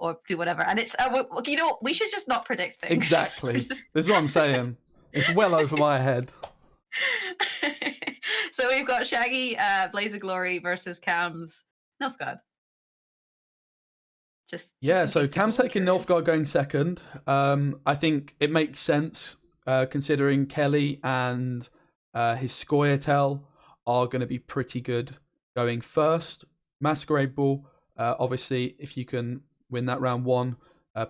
or do whatever. And it's we should just not predict things. Exactly. This is what I'm saying. It's well over my head. So we've got Shaggy, Blaze of Glory versus KAMS, Nilfgaard. So KAMS taking Nilfgaard going second. I think it makes sense considering Kelly and his Scoia'tael are going to be pretty good going first. Masquerade Ball, obviously, if you can win that round one,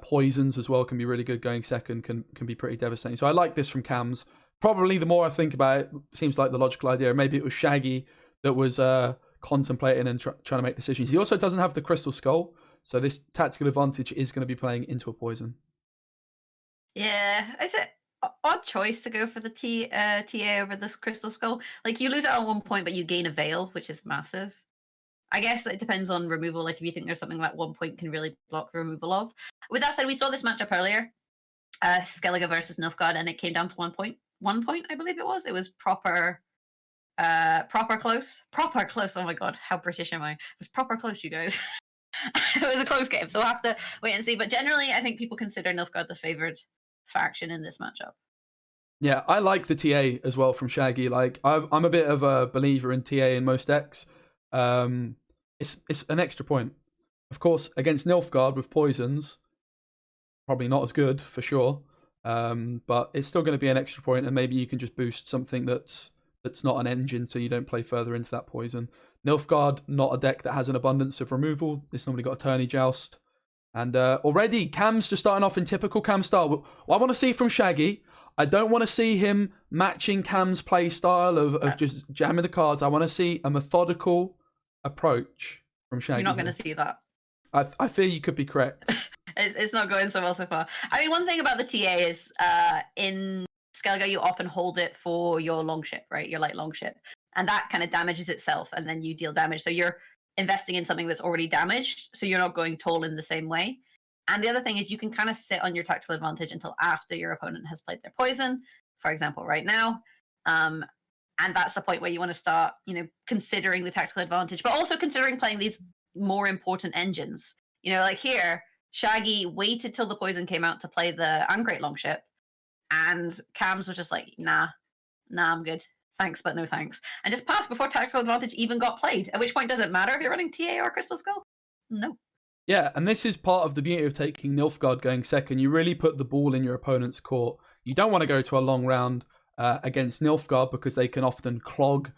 Poisons as well can be really good going second, can be pretty devastating. So I like this from KAMS. Probably the more I think about it, seems like the logical idea. Maybe it was Shaggy that was contemplating and trying to make decisions. He also doesn't have the Crystal Skull, so this tactical advantage is going to be playing into a poison. Yeah, it's an odd choice to go for the TA over this Crystal Skull. Like, you lose it on 1 point, but you gain a Veil, which is massive. I guess it depends on removal. Like, if you think there's something that 1 point can really block the removal of. With that said, we saw this matchup earlier, Skellige versus Nilfgaard, and it came down to 1 point. 1 point, I believe it was. It was proper close. Proper close. Oh my god, how British am I? It was proper close, you guys. It was a close game, so we'll have to wait and see. But generally, I think people consider Nilfgaard the favored faction in this matchup. Yeah, I like the TA as well from Shaggy. Like, I'm a bit of a believer in TA in most decks. It's an extra point. Of course, against Nilfgaard with poisons, probably not as good for sure. But it's still going to be an extra point, and maybe you can just boost something that's not an engine, so you don't play further into that poison. Nilfgaard, not a deck that has an abundance of removal. It's normally got a Tourney Joust. And already, KAMS just starting off in typical KAMS style. What I want to see from Shaggy, I don't want to see him matching KAMS' play style of just jamming the cards. I want to see a methodical approach from Shaggy. You're not going to see that. I fear you could be correct. It's not going so well so far. I mean, one thing about the TA is in Skellige, you often hold it for your longship, right? Your light longship. And that kind of damages itself, and then you deal damage. So you're investing in something that's already damaged, so you're not going tall in the same way. And the other thing is you can kind of sit on your tactical advantage until after your opponent has played their poison, for example, right now. And that's the point where you want to start, considering the tactical advantage, but also considering playing these more important engines. Like here, Shaggy waited till the poison came out to play the Great Longship, and KAMS was just like, nah, I'm good. Thanks, but no thanks. And just passed before tactical advantage even got played. At which point, does it matter if you're running TA or Crystal Skull? No. Yeah, and this is part of the beauty of taking Nilfgaard going second. You really put the ball in your opponent's court. You don't want to go to a long round against Nilfgaard because they can often clog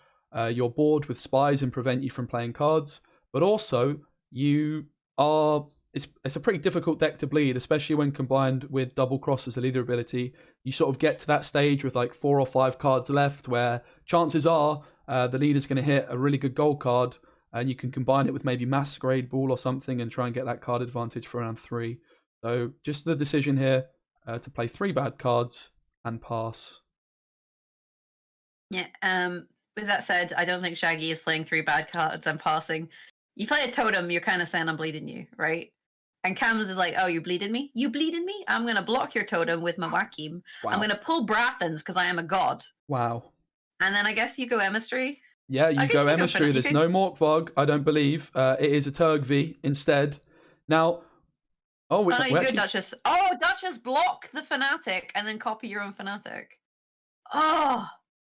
your board with spies and prevent you from playing cards. But also, it's a pretty difficult deck to bleed, especially when combined with double cross as a leader ability. You sort of get to that stage with like 4 or 5 cards left where chances are the leader's going to hit a really good gold card, and you can combine it with maybe Masquerade Ball or something and try and get that card advantage for round 3. So just the decision here to play 3 bad cards and pass. Yeah, with that said, I don't think Shaggy is playing 3 bad cards and passing. You play a totem, you're kind of saying I'm bleeding you, right? And KAMS is like, oh, you bleeding me? You bleeding me? I'm going to block your totem with my Wakim. Wow. I'm going to pull Brathens because I am a god. Wow. And then I guess you go Emistry. Yeah, you go Emistry. There's no Morkvog, I don't believe. It is a Turgvi instead. Now, you go Duchess. Oh, Duchess, block the Fanatic and then copy your own Fanatic. Oh.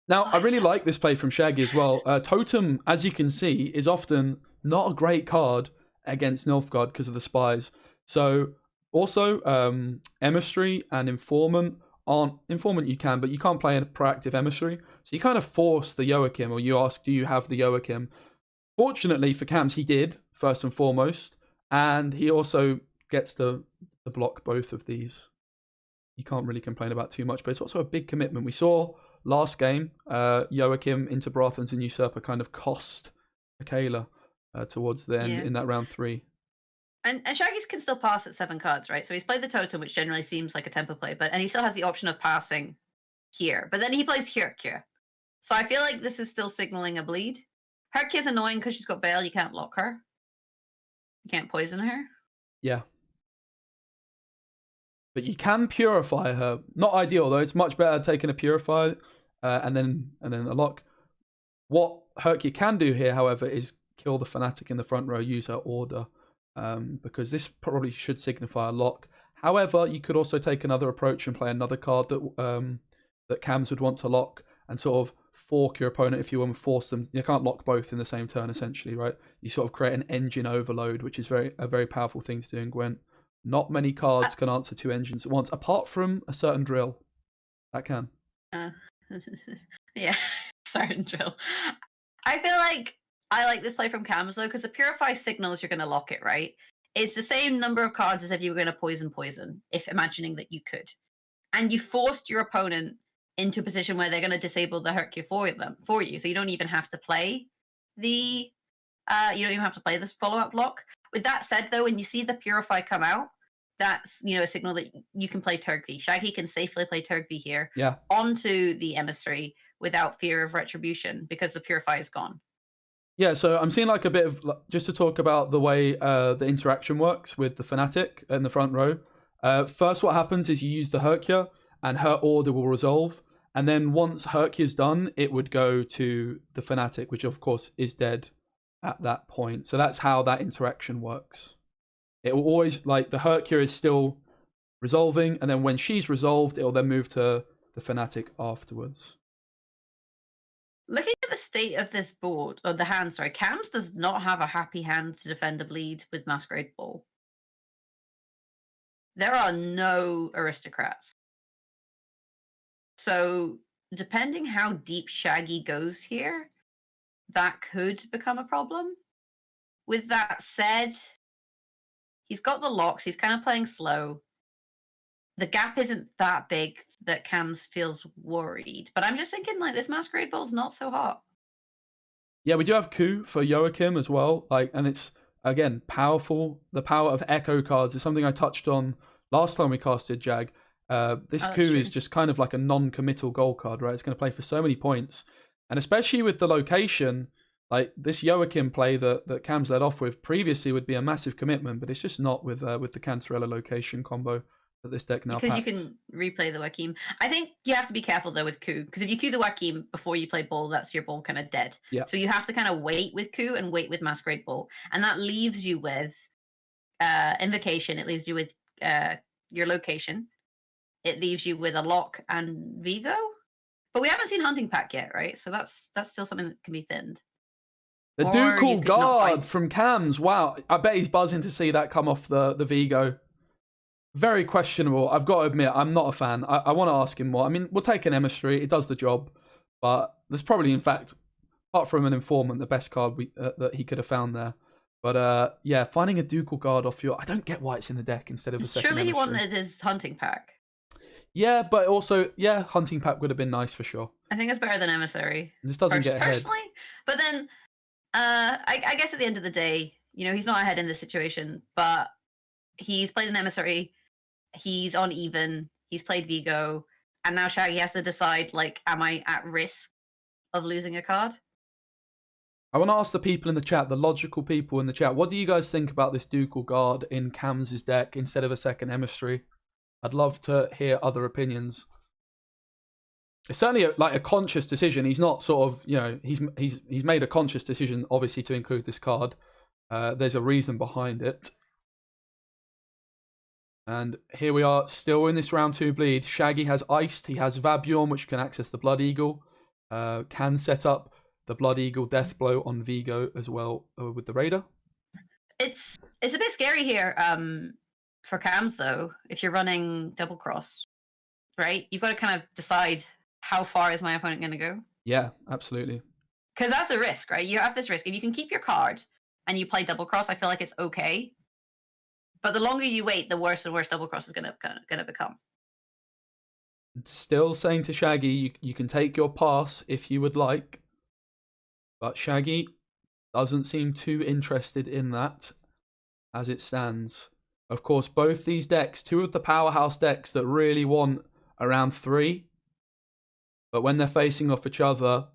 Now, I really like this play from Shaggy as well. Totem, as you can see, is often not a great card against Nilfgaard because of the spies. So also Emissary and Informant aren't... Informant you can, but you can't play a proactive Emissary. So you kind of force the Joachim, or you ask, do you have the Joachim? Fortunately for KAMS, he did, first and foremost. And he also gets to block both of these. You can't really complain about too much, but it's also a big commitment. We saw last game, Joachim into Brathens and Usurper kind of cost Michaela towards the end in that round 3. And Shaggy can still pass at 7 cards, right? So he's played the Totem, which generally seems like a tempo play, and he still has the option of passing here. But then he plays Herkia. So I feel like this is still signaling a bleed. Herkia's annoying because she's got Veil. You can't lock her. You can't poison her. Yeah. But you can purify her. Not ideal, though. It's much better taking a purify and then a lock. What Herkia can do here, however, is kill the Fanatic in the front row, use her order. because this probably should signify a lock. However, you could also take another approach and play another card that KAMS would want to lock and sort of fork your opponent if you want to force them. You can't lock both in the same turn, essentially, right? You sort of create an engine overload, which is a very powerful thing to do in Gwent. Not many cards can answer 2 engines at once, apart from a certain drill. That can. Yeah, certain drill. I feel like I like this play from KAMS, though, because the Purify signals you're going to lock it, right? It's the same number of cards as if you were going to poison, if imagining that you could. And you forced your opponent into a position where they're going to disable the Hercule for you, so you don't even have to play the this follow-up block. With that said, though, when you see the Purify come out, that's a signal that you can play Turkey. Shaggy can safely play Turkey here onto the Emissary without fear of retribution because the Purify is gone. Yeah, so I'm seeing like a bit of, just to talk about the way the interaction works with the Fanatic in the front row. First, what happens is you use the Hercule and her order will resolve. And then once Hercule's done, it would go to the Fanatic, which of course is dead at that point. So that's how that interaction works. It will always, like, the Hercule is still resolving, and then when she's resolved, it will then move to the Fanatic afterwards. Looking at the state of this board, or the hand, sorry, KAMS does not have a happy hand to defend a bleed with Masquerade Ball. There are no aristocrats. So, depending how deep Shaggy goes here, that could become a problem. With that said, he's got the locks, he's kind of playing slow. The gap isn't that big that KAMS feels worried. But I'm just thinking, like, this Masquerade Ball's not so hot. Yeah, we do have coup for Joachim as well. And it's, again, powerful. The power of echo cards is something I touched on last time we casted Jag. This coup is just kind of like a non-committal goal card, right? It's going to play for so many points. And especially with the location, like this Joachim play that KAMS led off with previously would be a massive commitment, but it's just not with the Cantarella location combo that this deck now because packs. You can replay the Joachim. I think you have to be careful though with coup, because if you coup the Joachim before you play Ball, that's your Ball kind of dead. Yeah. So you have to kind of wait with coup and wait with Masquerade Ball, and that leaves you with Invocation. It leaves you with your location. It leaves you with a lock and Vigo, but we haven't seen Hunting Pack yet, right? So that's still something that can be thinned. The Ducal Guard from KAMS. Wow, I bet he's buzzing to see that come off the Vigo. Very questionable. I've got to admit, I'm not a fan. I want to ask him more. I mean, we'll take an Emissary. It does the job. But there's probably, in fact, apart from an Informant, the best card that he could have found there. But yeah, finding a Ducal Guard off your... I don't get why it's in the deck instead of a second Surely Emissary. He wanted his Hunting Pack. Yeah, but also, yeah, Hunting Pack would have been nice for sure. I think it's better than Emissary. This doesn't get ahead. Personally. But then, I guess at the end of the day, he's not ahead in this situation, but he's played an Emissary, he's on even, he's played Vigo, and now Shaggy has to decide, like, am I at risk of losing a card? I want to ask the people in the chat, the logical people in the chat, what do you guys think about this Ducal Guard in KAMS' deck instead of a second Emissary? I'd love to hear other opinions. It's certainly a conscious decision. He's not sort of, he's made a conscious decision, obviously, to include this card. There's a reason behind it. And here we are, still in this round 2 bleed. Shaggy has Iced. He has Vabiorn, which can access the Blood Eagle. Can set up the Blood Eagle Death Blow on Vigo as well with the Raider. It's a bit scary here for KAMS, though, if you're running Double Cross, right? You've got to kind of decide, how far is my opponent going to go? Yeah, absolutely. Because that's a risk, right? You have this risk. If you can keep your card and you play Double Cross, I feel like it's okay. But the longer you wait, the worse and worse Double Cross is going to become. Still saying to Shaggy, you can take your pass if you would like. But Shaggy doesn't seem too interested in that as it stands. Of course, both these decks, 2 of the powerhouse decks that really want around 3. But when they're facing off each other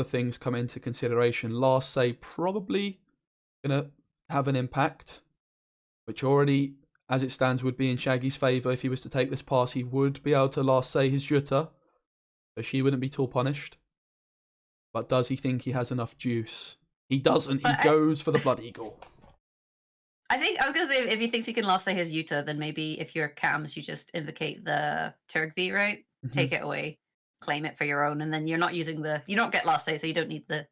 things come into consideration. Last Say probably going to have an impact, which already, as it stands, would be in Shaggy's favour. If he was to take this pass, he would be able to Last Say his Jutta, so she wouldn't be too punished. But does he think he has enough juice? He doesn't. He goes for the Blood Eagle. I think I was gonna say if he thinks he can last say his Utah, then maybe if you're KAMS, you just invocate the Turgv, right? Take it away, claim it for your own, and then you're not using you don't get last say, so you don't need the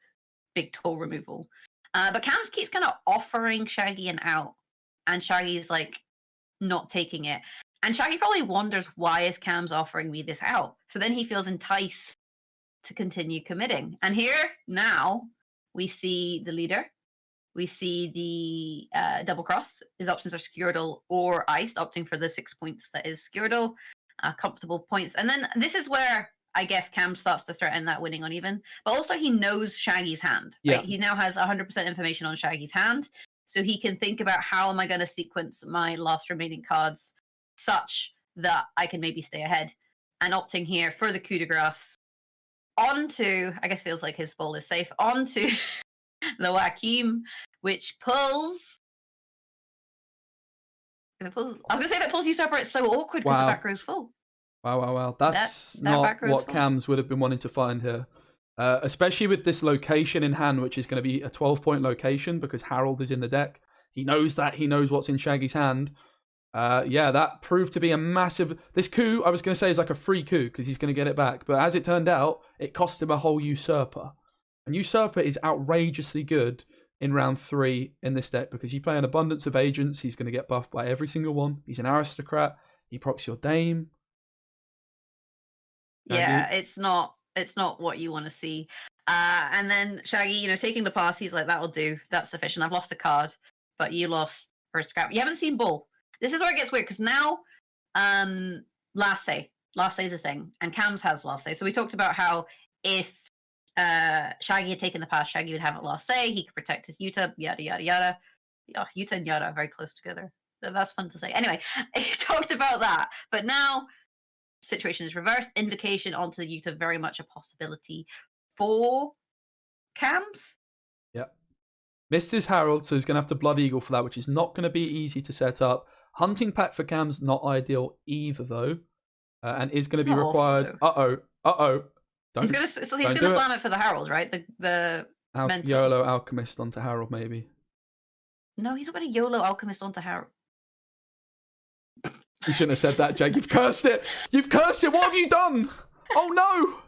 big toll removal. But KAMS keeps kind of offering Shaggy an out, and Shaggy's like not taking it. And Shaggy probably wonders, why is KAMS offering me this out? So then he feels enticed to continue committing. And here now we see the leader. We see the double cross. His options are Skjordal or Iced, opting for the 6 points that is Skjordal. Comfortable points. And then this is where I guess KAMS starts to threaten that winning uneven. But also he knows Shaggy's hand. Right? Yeah. He now has 100% information on Shaggy's hand. So he can think about, how am I going to sequence my last remaining cards such that I can maybe stay ahead. And opting here for the coup de grace onto, I guess feels like his ball is safe, onto the Joachim, which pulls. If it pulls, I was gonna say if it pulls Usurper, it's so awkward because the back row's full. Wow. That's that not back row's what full. KAMS would have been wanting to find here. Especially with this location in hand, which is going to be a 12-point location because Harold is in the deck. He knows that. He knows what's in Shaggy's hand. Yeah, that proved to be a massive... This coup, I was going to say, is like a free coup because he's going to get it back. But as it turned out, it cost him a whole Usurper. And Usurper is outrageously good in round 3 in this deck because you play an abundance of agents. He's going to get buffed by every single one. He's an aristocrat. He procs your Dame. Yeah, it's not what you want to see. And then Shaggy, taking the pass, he's like, that'll do. That's sufficient. I've lost a card, but you lost aristocrat. You haven't seen Bull. This is where it gets weird because now, last say is a thing, and KAMS has last say. So we talked about how if Shaggy had taken the pass, Shaggy would have it last say. He could protect his Utah, yada yada yada. Oh, Utah and yada are very close together. That's fun to say. Anyway, he talked about that, but now situation is reversed. Invocation onto the Utah, very much a possibility for KAMS. Yep. Missed his Harold, so he's going to have to Blood Eagle for that, which is not going to be easy to set up. Hunting Pack for KAMS, not ideal either, though. And is going to be required. Uh-oh. He's going to slam it for the Harold, right? The YOLO Alchemist onto Harold, maybe. No, he's not going to YOLO Alchemist onto Harold. You shouldn't have said that, Jake. You've cursed it. What have you done? Oh, no.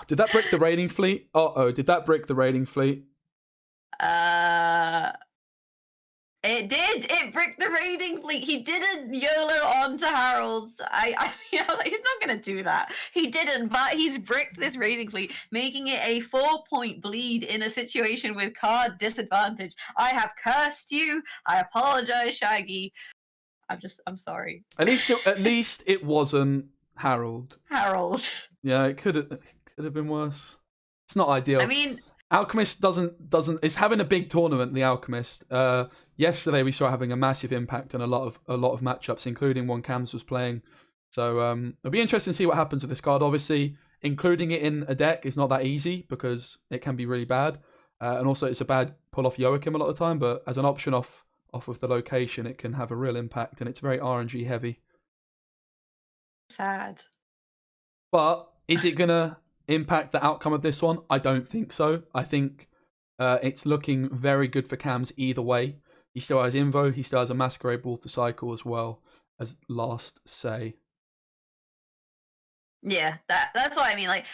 Did that brick the raiding fleet? Uh-oh, did that brick the raiding fleet? It did. It bricked the raiding fleet. He didn't YOLO onto Harold. I was like, he's not going to do that. He didn't, but he's bricked this raiding fleet, making it a 4-point bleed in a situation with card disadvantage. I have cursed you. I apologize, Shaggy. I'm sorry. At least it wasn't Harold. Yeah, it could have been worse. It's not ideal. I mean, Alchemist doesn't. It's having a big tournament. The Alchemist. Yesterday we saw it having a massive impact on a lot of matchups, including one KAMS was playing. So it'll be interesting to see what happens with this card. Obviously, including it in a deck is not that easy because it can be really bad, and also it's a bad pull off Joachim a lot of the time. But as an option off of the location, it can have a real impact, and it's very RNG heavy. Sad. But is it gonna impact the outcome of this one? I don't think so. I think it's looking very good for KAMS either way. He still has Invo. He still has a Masquerade Ball to cycle as well as last say. Yeah, that's what I mean. Like,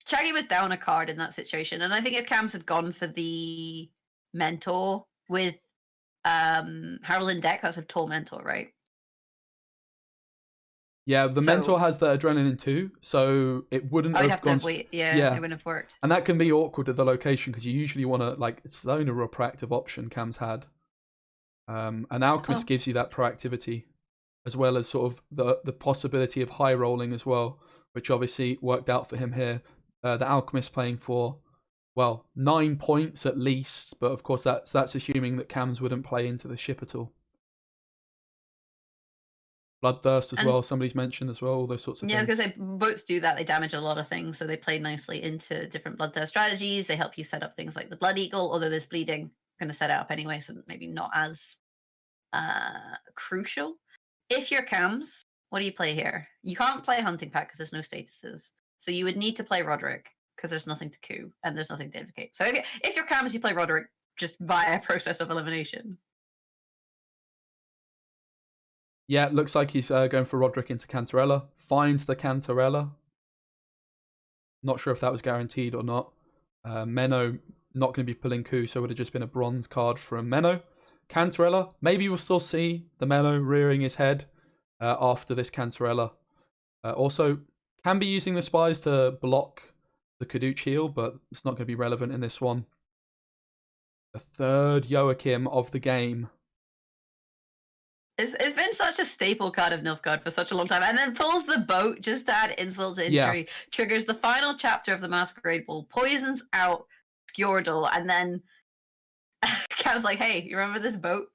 Shaggy was down a card in that situation, and I think if KAMS had gone for the Mentor with Harold in deck, that's a tall Mentor, right? Yeah, the Mentor has the Adrenaline too, so it wouldn't have gone... Yeah, it wouldn't have worked. And that can be awkward at the location because you usually want to, it's the only real proactive option KAMS had. And Alchemist gives you that proactivity, as well as sort of the possibility of high rolling as well, which obviously worked out for him here. The Alchemist playing for, 9 points at least, but of course that's assuming that KAMS wouldn't play into the ship at all. Bloodthirst as well, somebody's mentioned as well, all those sorts of things. Yeah, I was going to say, boats do that. They damage a lot of things, so they play nicely into different Bloodthirst strategies. They help you set up things like the Blood Eagle, although there's bleeding. Going to set it up anyway, so maybe not as crucial. If you're KAMS, what do you play here? You can't play Hunting Pack because there's no statuses. So you would need to play Roderick, because there's nothing to coup and there's nothing to invocate. So if you're KAMS, you play Roderick just via a process of elimination. Yeah, it looks like he's going for Roderick into Cantarella. Finds the Cantarella. Not sure if that was guaranteed or not. Menno not going to be pulling coup, so it would have just been a bronze card from Menno. Cantarella, maybe we'll still see the Menno rearing his head after this Cantarella. Also, can be using the spies to block the Kadooch heal, but it's not going to be relevant in this one. The third Joachim of the game. It's been such a staple card of Nilfgaard for such a long time. And then pulls the boat just to add insult to injury. Yeah. Triggers the final chapter of the Masquerade Ball. Poisons out Skjordal. And then KAMS like, hey, you remember this boat?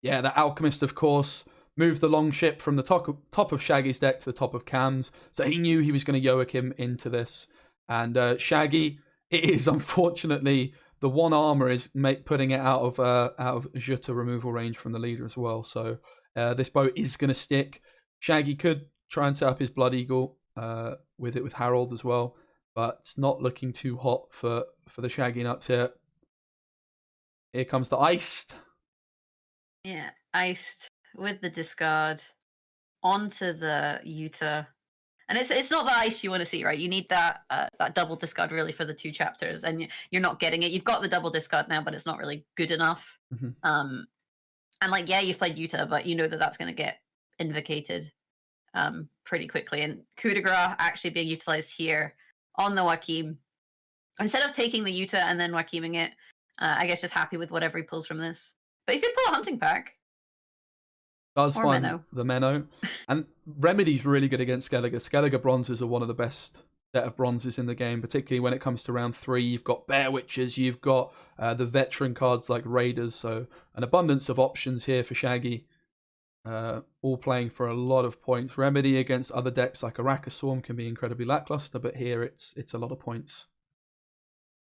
Yeah, the Alchemist, of course, moved the long ship from the top of Shaggy's deck to the top of KAMS. So he knew he was going to Joachim into this. And Shaggy, it is unfortunately... The one armor is putting it out of Jutta removal range from the leader as well. So this boat is going to stick. Shaggy could try and set up his Blood Eagle with Harold as well, but it's not looking too hot for the Shaggy nuts here. Here comes the iced. Yeah, iced with the discard onto the Jutta. And it's not the ice you want to see, right? You need that double discard really for the 2 chapters, and you're not getting it. You've got the double discard now, but it's not really good enough. Mm-hmm. And like, yeah, you've played Jutta, but you know that's going to get invocated pretty quickly. And coup de grace actually being utilized here on the Joachim. Instead of taking the Jutta and then Joachiming it, I guess just happy with whatever he pulls from this. But you could pull a hunting pack. Does find the Menno. And Remedy's really good against Skellige. Skellige bronzes are one of the best set of bronzes in the game, particularly when it comes to round 3. You've got Bear Witches, you've got the veteran cards like Raiders, so an abundance of options here for Shaggy. All playing for a lot of points. Remedy against other decks like Araka Swarm can be incredibly lackluster, but here it's a lot of points.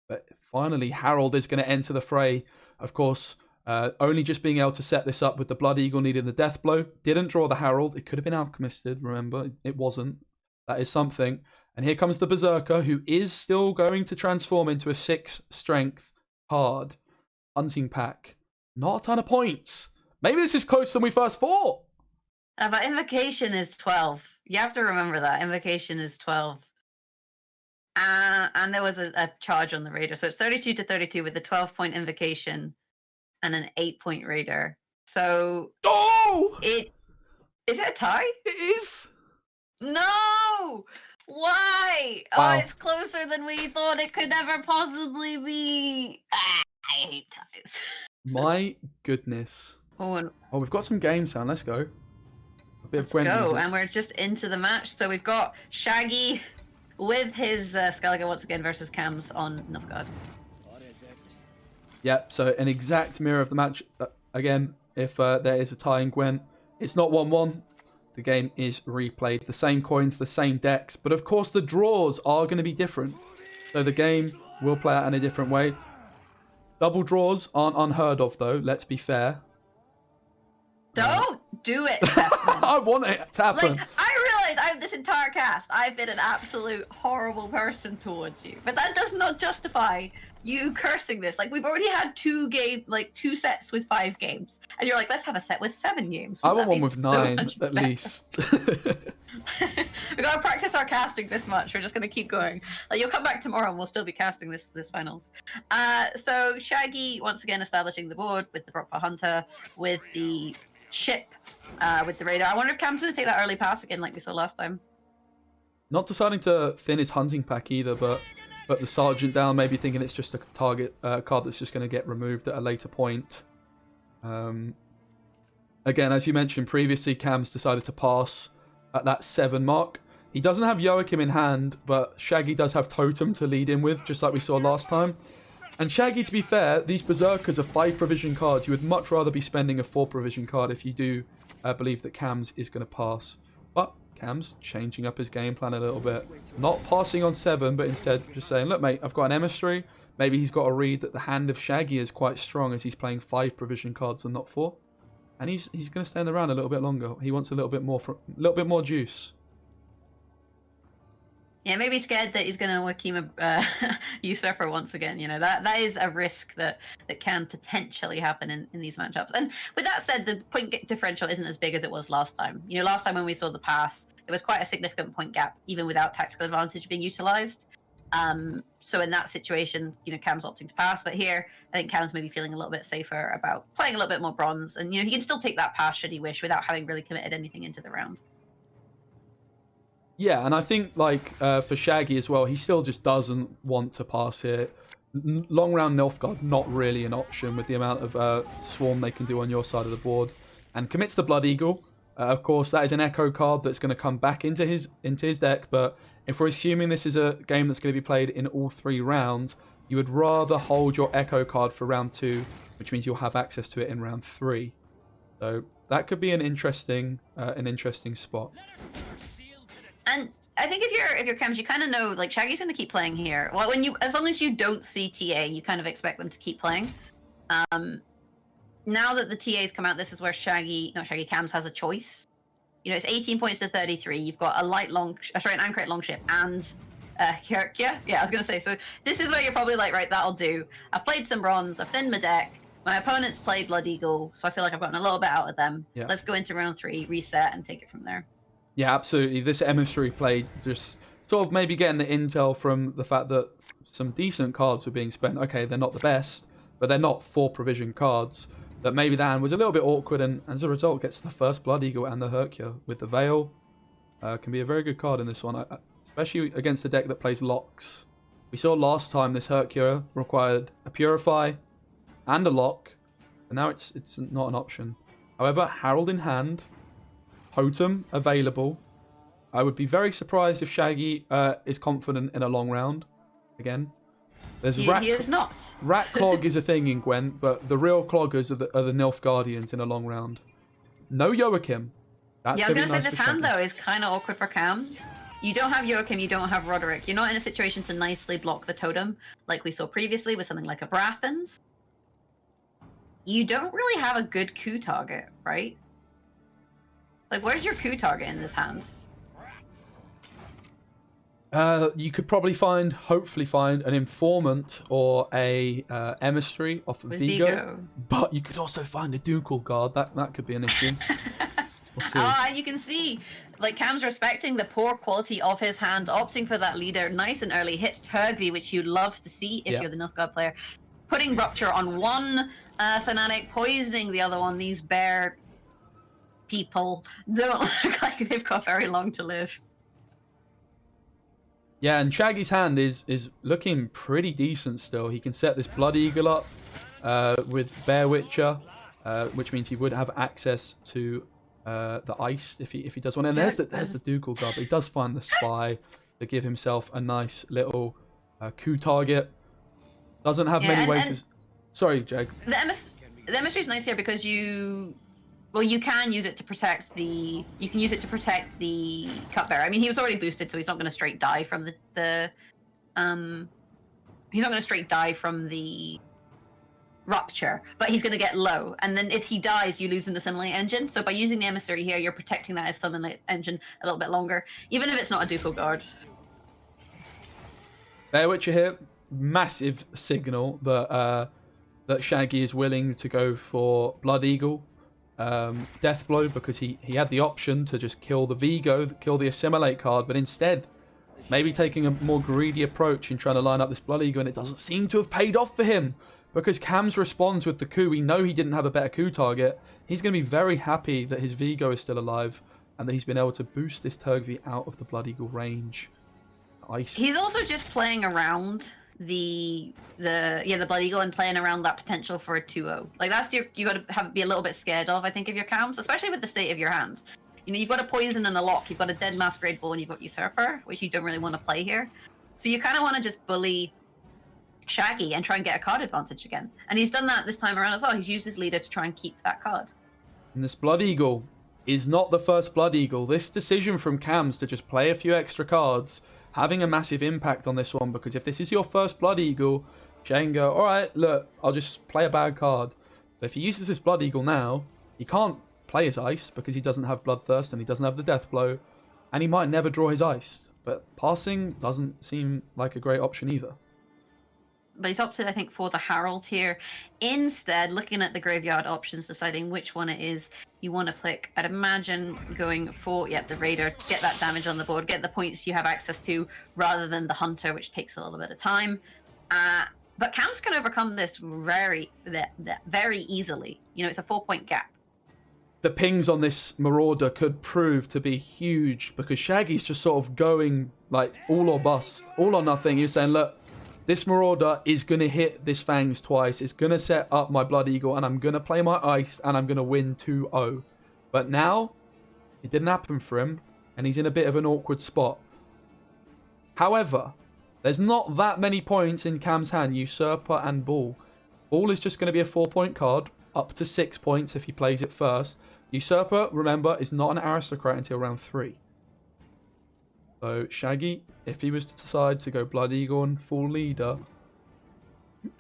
But finally, Harold is going to enter the fray. Of course, only just being able to set this up with the Blood Eagle needing the Death Blow. Didn't draw the Harold. It could have been Alchemisted, remember. It wasn't. That is something. And here comes the Berserker, who is still going to transform into a 6 strength card. Hunting pack. Not a ton of points. Maybe this is closer than we first thought. But Invocation is 12. You have to remember that. Invocation is 12. And there was a charge on the Raider. So it's 32 to 32 with the 12-point Invocation and an 8-point Raider. So... Oh! Is it a tie? It is! No! Why? Wow. Oh, it's closer than we thought it could ever possibly be. I hate ties. My goodness. Oh, we've got some game sound. Let's go. A bit Let's of Gwent go. music. And we're just into the match. So we've got Shaggy with his Skellige once again versus KAMS on Nilfgaard. Yep, so an exact mirror of the match. Again, if there is a tie in Gwent, it's not 1-1. The game is replayed. The same coins, the same decks. But of course, the draws are going to be different. So the game will play out in a different way. Double draws aren't unheard of, though. Let's be fair. Don't do it, Specimen. I want it to happen. Like, I realize this entire cast, I've been an absolute horrible person towards you. But that does not justify you cursing this. Like, we've already had 2 sets with 5 games. And you're like, let's have a set with 7 games. I want one with 9, at least. We gotta practice our casting this much. We're just gonna keep going. Like, you'll come back tomorrow and we'll still be casting this finals. So Shaggy once again establishing the board with the Brockford Hunter, with the ship, with the Raider. I wonder if KAMS gonna take that early pass again like we saw last time. Not deciding to thin his hunting pack either, but the Sergeant down, maybe thinking it's just a target card that's just going to get removed at a later point. Again, as you mentioned previously, KAMS decided to pass at that 7 mark. He doesn't have Joachim in hand, but Shaggy does have Totem to lead in with, just like we saw last time. And Shaggy, to be fair, these Berserkers are 5 provision cards. You would much rather be spending a 4 provision card if you do believe that KAMS is going to pass. But KAMS changing up his game plan a little bit. Not passing on 7, but instead just saying, look, mate, I've got an emissary. Maybe he's got a read that the hand of Shaggy is quite strong as he's playing 5 provision cards and not 4. And he's going to stand around a little bit longer. He wants a little bit more juice. Yeah, maybe scared that he's going to Wakima usurper once again. You know, that is a risk that can potentially happen in these matchups. And with that said, the point differential isn't as big as it was last time. You know, last time when we saw the pass, it was quite a significant point gap, even without tactical advantage being utilized. So in that situation, you know, KAMS opting to pass. But here, I think KAMS may be feeling a little bit safer about playing a little bit more bronze. And, you know, he can still take that pass should he wish without having really committed anything into the round. Yeah, and I think, like, for Shaggy as well, he still just doesn't want to pass here. Long round Nilfgaard, not really an option with the amount of swarm they can do on your side of the board. And commits the Blood Eagle. Of course, that is an Echo card that's going to come back into his deck, but if we're assuming this is a game that's going to be played in all 3 rounds, you would rather hold your Echo card for round 2, which means you'll have access to it in round 3. So that could be an interesting spot. And I think if you're KAMS, you kind of know, like, Shaggy's going to keep playing here. Well, as long as you don't see TA, you kind of expect them to keep playing. Now that the TA's come out, this is where KAMS has a choice. You know, it's 18 points to 33. You've got an Anchorite Longship and Kyrkia. Yeah, I was going to say, so this is where you're probably like, right, that'll do. I've played some bronze, I've thinned my deck. My opponent's played Blood Eagle, so I feel like I've gotten a little bit out of them. Yeah. Let's go into round 3, reset, and take it from there. Yeah, absolutely. This emissary play just sort of maybe getting the intel from the fact that some decent cards were being spent. Okay, they're not the best, but they're not 4 provision cards. That maybe that hand was a little bit awkward, and as a result gets the first Blood Eagle and the Herkia with the Veil. Can be a very good card in this one, especially against a deck that plays locks. We saw last time this Herkia required a Purify and a lock, and now it's not an option. However, Herald in hand, Totem available. I would be very surprised if Shaggy is confident in a long round again. He is not. Rat Clog is a thing in Gwent, but the real cloggers are the Nilf Guardians in a long round. No Joachim. I was going to say this hand, though, is kind of awkward for KAMS. You don't have Joachim, you don't have Roderick. You're not in a situation to nicely block the totem, like we saw previously with something like a Brathens. You don't really have a good coup target, right? Like, where's your coup target in this hand? You could probably hopefully find an informant or a emissary off of Vigo. But you could also find a ducal guard. That could be an issue. We'll see. And you can see, like, KAMS respecting the poor quality of his hand, opting for that leader nice and early, hits Turgvi, which you love to see if you're the Nilfgaard player. Putting Rupture on one Fanatic, poisoning the other one. These bear people don't look like they've got very long to live. Yeah, and Shaggy's hand is looking pretty decent still. He can set this Blood Eagle up with Bear Witcher, which means he would have access to the ice if he does want. And there's the ducal guard, but he does find the spy to give himself a nice little coup target. Doesn't have many ways to... Sorry, Jag. The emissary is nice here because you can use it to protect the... You can use it to protect the Cupbearer. I mean, he was already boosted, so he's not going to straight die from the he's not going to straight die from the Rupture, but he's going to get low. And then if he dies, you lose in the Assimilate engine. So by using the emissary here, you're protecting that Assimilate engine a little bit longer, even if it's not a ducal guard. Bear Witcher here, massive signal that Shaggy is willing to go for Blood Eagle. Death Blow, because he had the option to just kill the Vigo, kill the Assimilate card, but instead maybe taking a more greedy approach in trying to line up this Blood Eagle, and it doesn't seem to have paid off for him because KAMS responds with the coup. We know he didn't have a better coup target. He's going to be very happy that his Vigo is still alive and that he's been able to boost this Turgvi out of the Blood Eagle range. Nice. He's also just playing around the Blood Eagle and playing around that potential for a 2-0. Like, that's you got to be a little bit scared of, I think, if you're KAMS, especially with the state of your hand. You know, you've got a Poison and a Lock, you've got a Dead Masquerade Bull, and you've got Usurper, which you don't really want to play here. So you kind of want to just bully Shaggy and try and get a card advantage again. And he's done that this time around as well. He's used his leader to try and keep that card. And this Blood Eagle is not the first Blood Eagle. This decision from KAMS to just play a few extra cards having a massive impact on this one, because if this is your first Blood Eagle, Shane go, all right, look, I'll just play a bad card. But if he uses this Blood Eagle now, he can't play his ice because he doesn't have Bloodthirst and he doesn't have the Death Blow, and he might never draw his ice. but passing doesn't seem like a great option either. But he's opted, I think, for the Herald here. Instead, looking at the graveyard options, deciding which one it is you want to click. I'd imagine going for, the Raider, get that damage on the board, get the points you have access to, rather than the Hunter, which takes a little bit of time. But KAMS can overcome this very easily. You know, it's a 4-point gap. The pings on this Marauder could prove to be huge because Shaggy's just sort of going like all or bust, all or nothing. He's saying, look, this Marauder is going to hit this Fangs twice. It's going to set up my Blood Eagle and I'm going to play my Ice and I'm going to win 2-0. But now, it didn't happen for him and he's in a bit of an awkward spot. However, there's not that many points in KAMS' hand, Usurper and Bull. Bull is just going to be a 4-point card, up to 6 points if he plays it first. Usurper, remember, is not an aristocrat until round 3. So, Shaggy, if he was to decide to go Blood Eagle and full leader...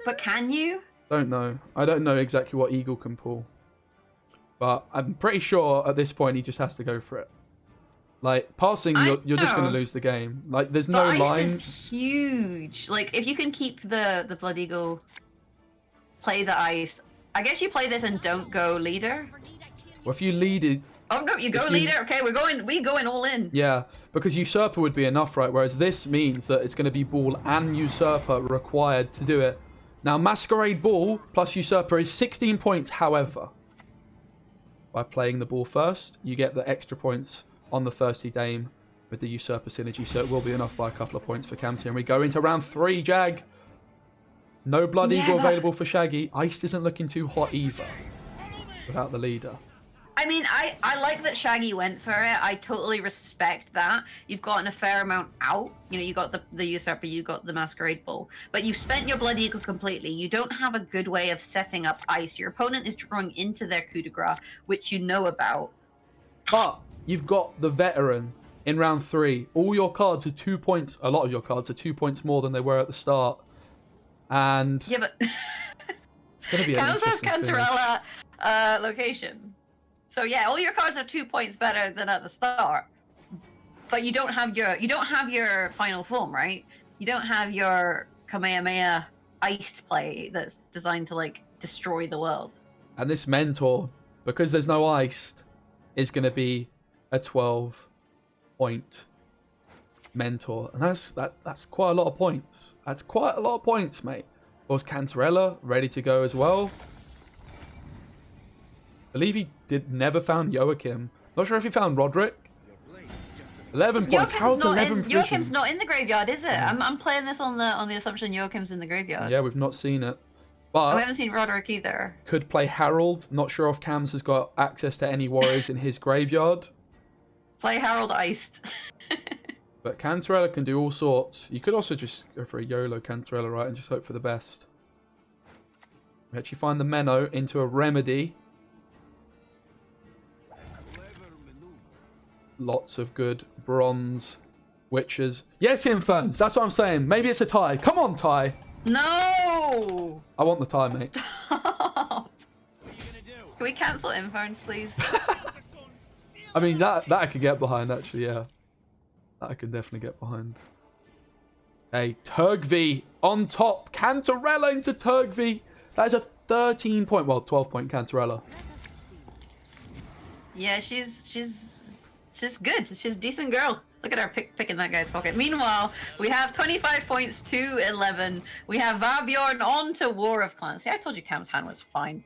But can you? Don't know. I don't know exactly what Eagle can pull. But I'm pretty sure at this point he just has to go for it. Like, passing, you're just going to lose the game. Like, there's no Ice line. Is huge. Like, if you can keep the Blood Eagle, play the Ice... I guess you play this and don't go leader. Well, if you lead it... Oh, no, you go leader. Okay, we going all in. Yeah, because Usurper would be enough, right? Whereas this means that it's going to be Bull and Usurper required to do it. Now, Masquerade Bull plus Usurper is 16 points, however. By playing the Bull first, you get the extra points on the Thirsty Dame with the Usurper synergy, so it will be enough by a couple of points for KAMS here. And we go into round 3, Jag. No Blood Eagle available for Shaggy. Ice isn't looking too hot either without the leader. I mean, I like that Shaggy went for it. I totally respect that. You've gotten a fair amount out. You know, you got the Usurper, you got the Masquerade Bull. But you've spent your Blood Eagle completely. You don't have a good way of setting up Ice. Your opponent is drawing into their coup de grace, which you know about. But you've got the Veteran in round 3. All your cards are 2 points. A lot of your cards are 2 points more than they were at the start. And yeah, but it's going to be an KAMS has interesting Cantarella location. So yeah, all your cards are 2 points better than at the start. But you don't have your final form, right? You don't have your Kamehameha Ice play that's designed to like destroy the world. And this Mentor, because there's no Iced, is going to be a 12-point Mentor. And that's quite a lot of points. That's quite a lot of points, mate. Of course, Cantarella ready to go as well. I believe he never found Joachim. Not sure if he found Roderick. 11 points. Harold's 11 visions. Joachim's not in the graveyard, is it? I'm playing this on the assumption Joachim's in the graveyard. Yeah, we've not seen it. But we haven't seen Roderick either. Could play Harold. Not sure if KAMS has got access to any warriors in his graveyard. Play Harold Iced. But Cantarella can do all sorts. You could also just go for a YOLO Cantarella, right, and just hope for the best. We actually find the Menno into a Remedy. Lots of good bronze witches. Yes, Inferns. That's what I'm saying. Maybe it's a tie. Come on, tie. No. I want the tie, mate. Can we cancel Inferns, please? I mean, that I could get behind, actually, yeah. That I could definitely get behind. Hey, Turgvi on top. Cantarella into Turgvi. That is a 13-point, well, 12-point Cantarella. Yeah, she's good. She's a decent girl. Look at her picking that guy's pocket. Meanwhile, we have 25 points to 11. We have Varbjorn on to War of Clans. See, I told you KAMS' hand was fine.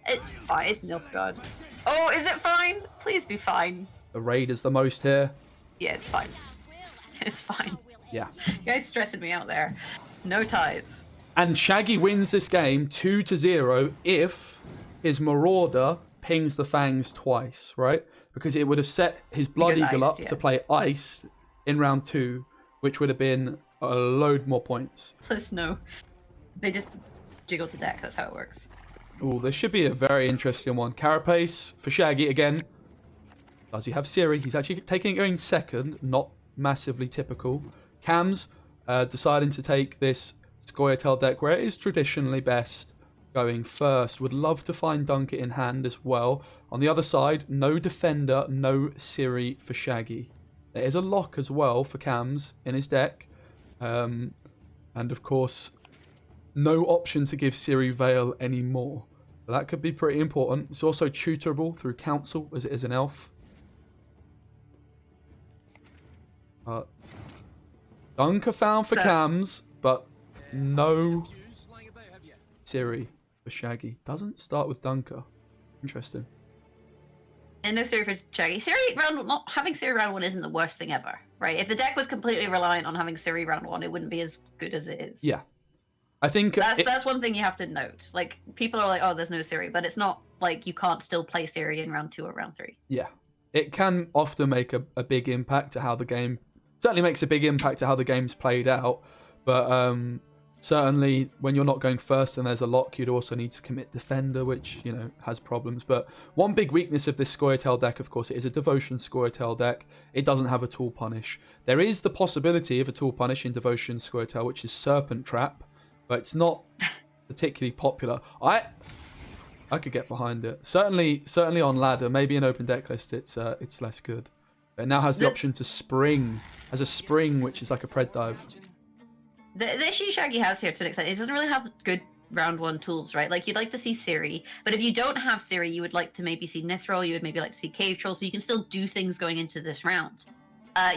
It's fine. It's Nilfgaard. Oh, is it fine? Please be fine. The raid is the most here. Yeah, it's fine. It's fine. Yeah. You guys stressing me out there. No ties. And Shaggy wins this game 2-0 if his Marauder pings the Fangs twice, right? Because it would have set his Blood Eagle up to play Ice in round 2, which would have been a load more points. Plus, no. They just jiggled the deck. That's how it works. Oh, this should be a very interesting one. Carapace for Shaggy again. Does he have Siri? He's actually taking it going second. Not massively typical. KAMS deciding to take this Scoia'tael deck where it is traditionally best going first. Would love to find Dunkit in hand as well. On the other side, no Defender, no Siri for Shaggy. There is a lock as well for KAMS in his deck. And of course, no option to give Ciri Veil anymore. So that could be pretty important. It's also tutorable through Council as it is an elf. Dunker found for KAMS, but no Ciri for Shaggy. Doesn't start with Dunker. Interesting. And no Ciri for Shaggy. Not having Ciri round 1 isn't the worst thing ever, right? If the deck was completely reliant on having Ciri round 1, it wouldn't be as good as it is. Yeah. I think that's one thing you have to note. Like, people are like, oh, there's no Ciri, but it's not like you can't still play Ciri in round 2 or round 3. Yeah. It can often make a big impact to how the game... Certainly makes a big impact to how the game's played out. But certainly when you're not going first and there's a lock, you'd also need to commit Defender, which, you know, has problems. But one big weakness of this Scoia'tael deck, of course, it is a Devotion Scoia'tael deck. It doesn't have a Tool Punish. There is the possibility of a Tool Punish in Devotion Scoia'tael, which is Serpent Trap. But it's not particularly popular. I could get behind it. Certainly on ladder. Maybe in open deck list, it's less good. But it now has the option to spring. Has a spring, which is like a pred dive. The issue Shaggy has here to an extent is he doesn't really have good round 1 tools, right? Like, you'd like to see Ciri, but if you don't have Ciri, you would like to maybe see Nithril. You would maybe like to see Cave Troll, so you can still do things going into this round.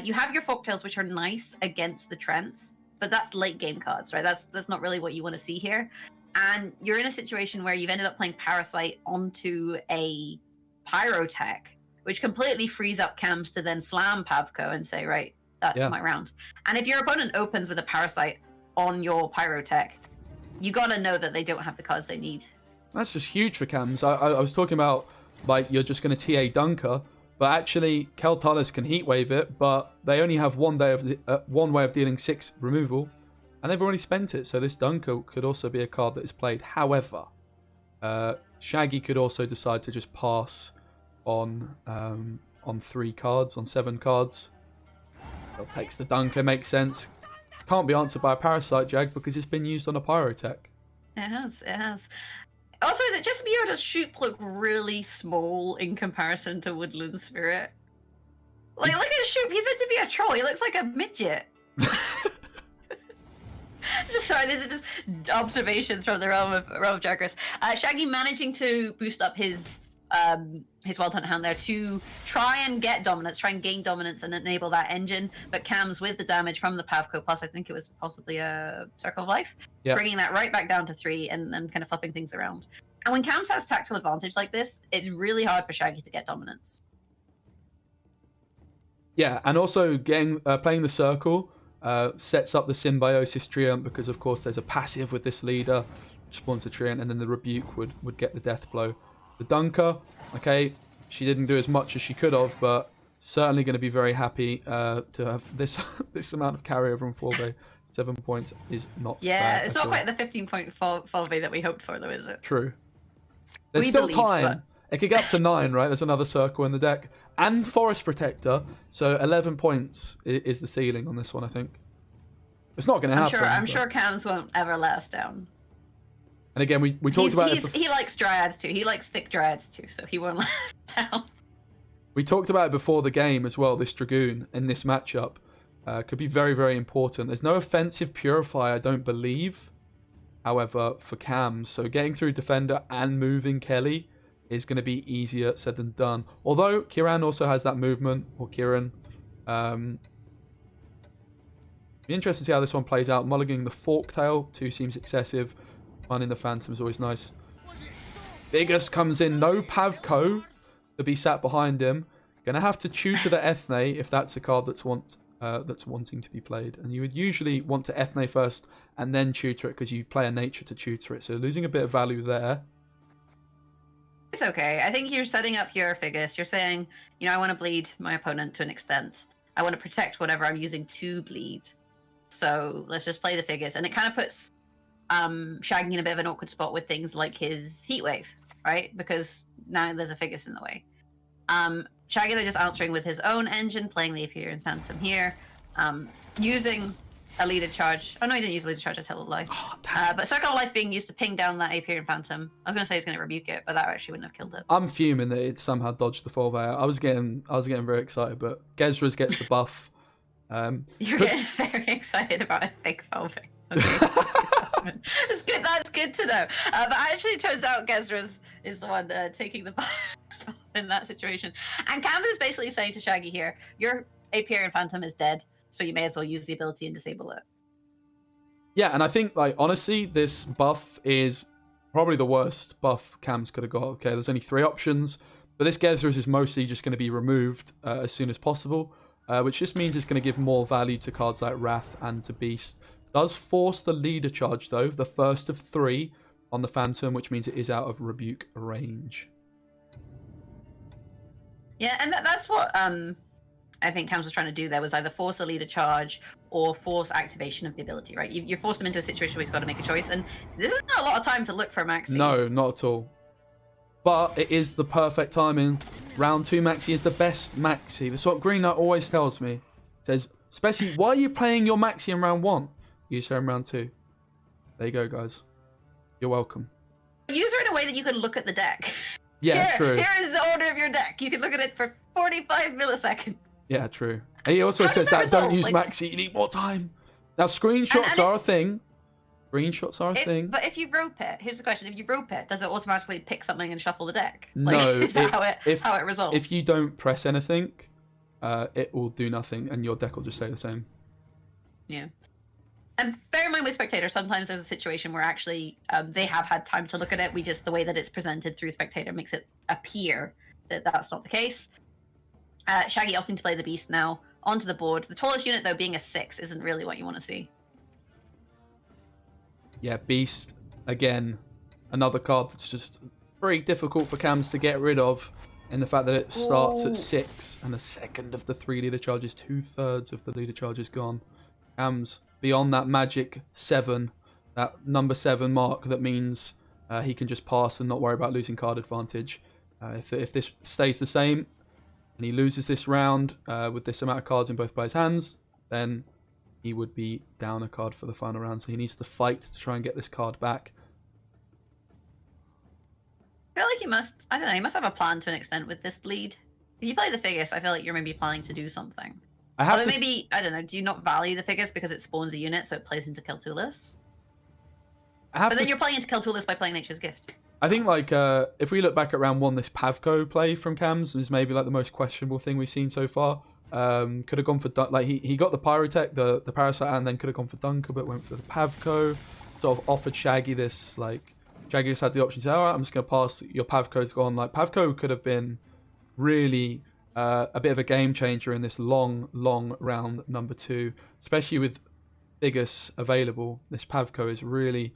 You have your Folktales, which are nice against the Trents. But that's late game cards, right? That's not really what you want to see here. And you're in a situation where you've ended up playing Parasite onto a Pyrotech, which completely frees up KAMS to then slam Pavko and say, right, that's my round. And if your opponent opens with a Parasite on your Pyrotech, you gotta know that they don't have the cards they need. That's just huge for KAMS. I was talking about, like, you're just going to TA Dunker. But actually, Keltalis can Heatwave it, but they only have one way of dealing 6 removal, and they've already spent it. So this Dunker could also be a card that is played. However, Shaggy could also decide to just pass on 3 cards, on 7 cards. So takes the Dunker, makes sense. Can't be answered by a Parasite Jag because it's been used on a Pyrotech. It has. Also, is it just me or does Shoop look really small in comparison to Woodland Spirit? Like, look at Shoop. He's meant to be a troll. He looks like a midget. I'm just sorry. These are just observations from the realm of Jagras. Shaggy managing to boost up his Wild Hunt Hound there to try and get dominance, try and gain dominance and enable that engine. But KAMS with the damage from the Pavko, plus I think it was possibly a Circle of Life, bringing that right back down to 3 and kind of flipping things around. And when KAMS has tactile advantage like this, it's really hard for Shaggy to get dominance. Yeah, and also playing the Circle sets up the Symbiosis Treant because, of course, there's a passive with this leader, spawns a Treant, and then the Rebuke would get the death blow. The Dunker, okay, she didn't do as much as she could have, but certainly going to be very happy to have this amount of carryover on Fulve. 7 points is not bad it's not quite the 15-point Fulve that we hoped for, though, is it? True. There's still time. It could get up to 9, right? There's another Circle in the deck. And Forest Protector, so 11 points is the ceiling on this one, I think. It's not going to happen. I'm sure KAMS won't ever let us down. And again, we talked about it. He likes Dryads too. He likes thick Dryads too, so he won't let us down. We talked about it before the game as well. This Dragoon in this matchup could be very, very important. There's no offensive Purifier, I don't believe. However, for KAMS, so getting through Defender and moving Kelly is going to be easier said than done. Although Kiran also has that movement, or Kiran. Be interested to see how this one plays out. Mulliganing the Forktail, 2 seems excessive. One in the Phantom is always nice. Bigus comes in, no Pavko to be sat behind him. Gonna have to tutor the Ethne if that's a card that's wanting to be played. And you would usually want to Ethne first and then tutor it because you play a nature to tutor it. So losing a bit of value there. It's okay. I think you're setting up your Figus. You're saying, you know, I want to bleed my opponent to an extent. I want to protect whatever I'm using to bleed. So let's just play the Figus. And it kind of puts Shaggy in a bit of an awkward spot with things like his Heatwave, right? Because now there's a Figus in the way. Shaggy, they're just answering with his own engine, playing the Aperian Phantom here, using a leader charge. Oh no, he didn't use a leader charge. I tell a lie. Oh, But Circle of Life being used to ping down that Apiarian Phantom. I was gonna say he's gonna rebuke it, but that actually wouldn't have killed it. I'm fuming that it somehow dodged the 4 out. I was getting very excited, but Gezra's gets the buff. You're getting very excited about a thick Velvet. Okay. It's good. That's good to know. But actually, it turns out Gezra is the one taking the buff in that situation. And KAMS is basically saying to Shaggy here, your Apiarian Phantom is dead, so you may as well use the ability and disable it. Yeah, and I think, like, honestly, this buff is probably the worst buff KAMS could have got. Okay, there's only 3 options, but this Gezra's is mostly just going to be removed as soon as possible, which just means it's going to give more value to cards like Wrath and to Beast. Does force the leader charge, though, the first of 3 on the Phantom, which means it is out of rebuke range. Yeah, and that's what I think KAMS was trying to do there, was either force a leader charge or force activation of the ability, right? You forced him into a situation where he's got to make a choice, and this is not a lot of time to look for a Maxi. No, not at all. But it is the perfect timing. Round 2 Maxi is the best Maxi. That's what Green Knight always tells me. He says, Speci, why are you playing your Maxi in round 1? Use her in round 2. There you go, guys. You're welcome. Use her in a way that you can look at the deck. Yeah, true. Here is the order of your deck. You can look at it for 45 milliseconds. Yeah, true. And he also says that don't use Maxi, you need more time. Now, screenshots are a thing. Screenshots are a thing. But if you rope it, here's the question. If you rope it, does it automatically pick something and shuffle the deck? No. Is that how it resolves? If you don't press anything, it will do nothing and your deck will just stay the same. Yeah. And bear in mind with Spectator, sometimes there's a situation where actually they have had time to look at it. The way that it's presented through Spectator makes it appear that that's not the case. Shaggy opting to play the Beast now onto the board. The tallest unit, though, being a 6, isn't really what you want to see. Yeah, Beast, again, another card that's just very difficult for KAMS to get rid of, in the fact that it starts at 6, and the second of the 3 leader charges, 2/3 of the leader charge is gone. KAMS, beyond that magic 7, that number 7 mark, that means he can just pass and not worry about losing card advantage. If this stays the same, and he loses this round with this amount of cards in both players' hands, then he would be down a card for the final round. So he needs to fight to try and get this card back. I feel like he must have a plan to an extent with this bleed. If you play the Figus, I feel like you're maybe planning to do something. Although maybe, I don't know, do you not value the Figus because it spawns a unit so it plays into Keltulis? But then you're playing into Keltulis by playing Nature's Gift. I think, like, if we look back at round 1, this Pavko play from KAMS is maybe like the most questionable thing we've seen so far. Could have gone for he got the Pyrotech, the Parasite, and then could have gone for Dunker, but went for the Pavko. Sort of offered Shaggy this, like, Shaggy just had the option to say, all right, I'm just going to pass, your Pavko's gone. Like, Pavko could have been really a bit of a game changer in this long round number 2, especially with Figus available. This Pavko is really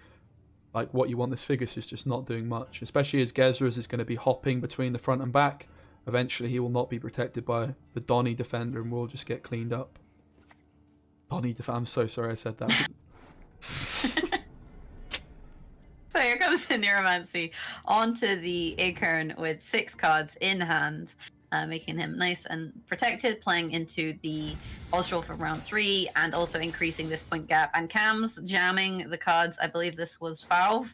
like what you want. This Figus is just not doing much, especially as Gezra's is going to be hopping between the front and back. Eventually he will not be protected by the Donny defender and will just get cleaned up. Donny defender, I'm so sorry I said that. So here comes the Neuromancy onto the Acorn with 6 cards in hand, making him nice and protected, playing into the Ozril from round 3 and also increasing this point gap. And KAMS jamming the cards. I believe this was Valve.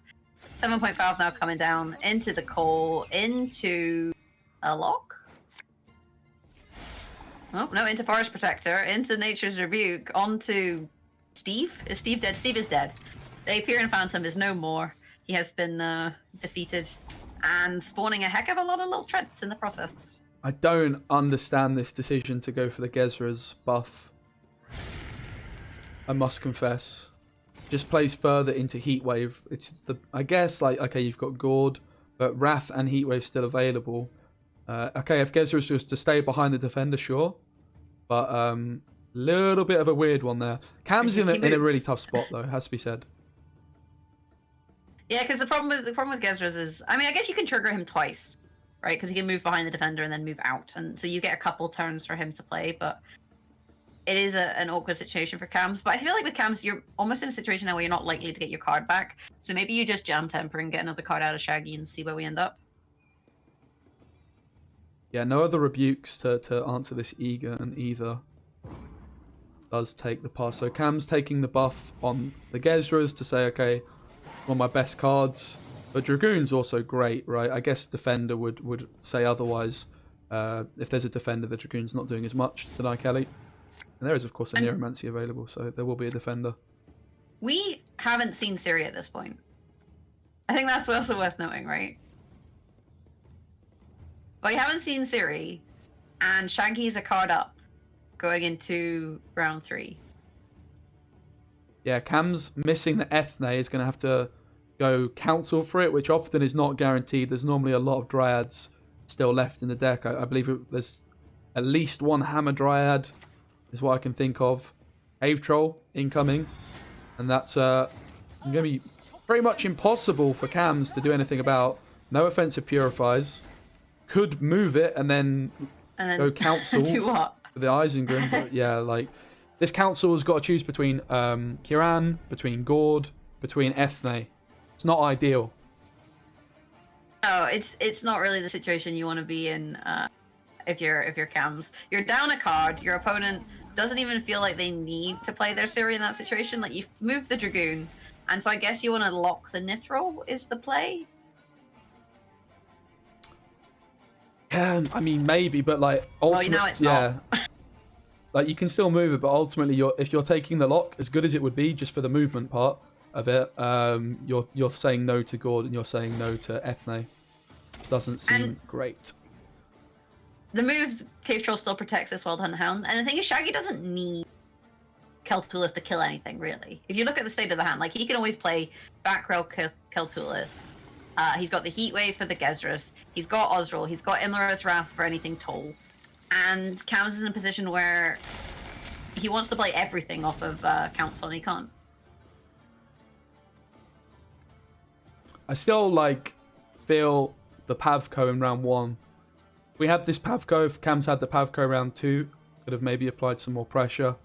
7-point Valve now coming down into the Coal, into a lock. Oh, no, into Forest Protector, into Nature's Rebuke, onto Steve. Is Steve dead? Steve is dead. The Apiarian Phantom is no more. He has been defeated and spawning a heck of a lot of little Trents in the process. I don't understand this decision to go for the Gezra's buff. I must confess. Just plays further into Heatwave. It's I guess, like, okay, you've got Gord, but Wrath and Heatwave still available. Okay, if Gezra's just to stay behind the defender, sure. But little bit of a weird one there. KAMS in a really tough spot, though, has to be said. Yeah, because the problem with Gezra's is, I mean, I guess you can trigger him twice, right? Because he can move behind the defender and then move out, and so you get a couple turns for him to play. But it is an awkward situation for KAMS. But I feel like with KAMS, you're almost in a situation now where you're not likely to get your card back. So maybe you just jam Temper and get another card out of Shaggy and see where we end up. Yeah, no other rebukes to answer this Egan either. does take the pass. So KAMS taking the buff on the Gezras to say, okay, one of my best cards. But Dragoon's also great, right? I guess Defender would say otherwise. If there's a Defender, the Dragoon's not doing as much to deny Kelly. And there is, of course, a Neuromancy available, so there will be a Defender. We haven't seen Siri at this point. I think that's also worth noting, right? Well, you haven't seen Siri, and Shaggy's a card up going into round 3. Yeah, KAMS missing the Ethne is going to have to go Council for it, which often is not guaranteed. There's normally a lot of Dryads still left in the deck. I believe there's at least one Hammer Dryad is what I can think of. Cave Troll incoming. And that's going to be pretty much impossible for KAMS to do anything about. No offensive Purifies. Could move it and then go Council do what? for the Isengrim. But yeah, like, this Council has got to choose between Kiran, between Gord, between Ethne. It's not ideal. No, it's not really the situation you want to be in if you're KAMS. You're down a card. Your opponent doesn't even feel like they need to play their Siri in that situation. Like, you've moved the Dragoon, and so I guess you want to lock the Nithril is the play. I mean, maybe, but like ultimately, now it's not. Like, you can still move it, but ultimately, if you're taking the lock, as good as it would be just for the movement part of it, you're saying no to Gord and you're saying no to Ethne. Doesn't seem great. The moves, Cave Troll still protects this Well Done Hound, and the thing is, Shaggy doesn't need Keltulis to kill anything, really. If you look at the state of the hand, like, he can always play back row Keltulis. He's got the Heat Wave for the Gezras. He's got Osril. He's got Imlerith's Wrath for anything Toll. And KAMS is in a position where he wants to play everything off of Council, and he can't. I still, like, feel the Pavko in round 1. We had this Pavko. If KAMS had the Pavko round 2, could have maybe applied some more pressure.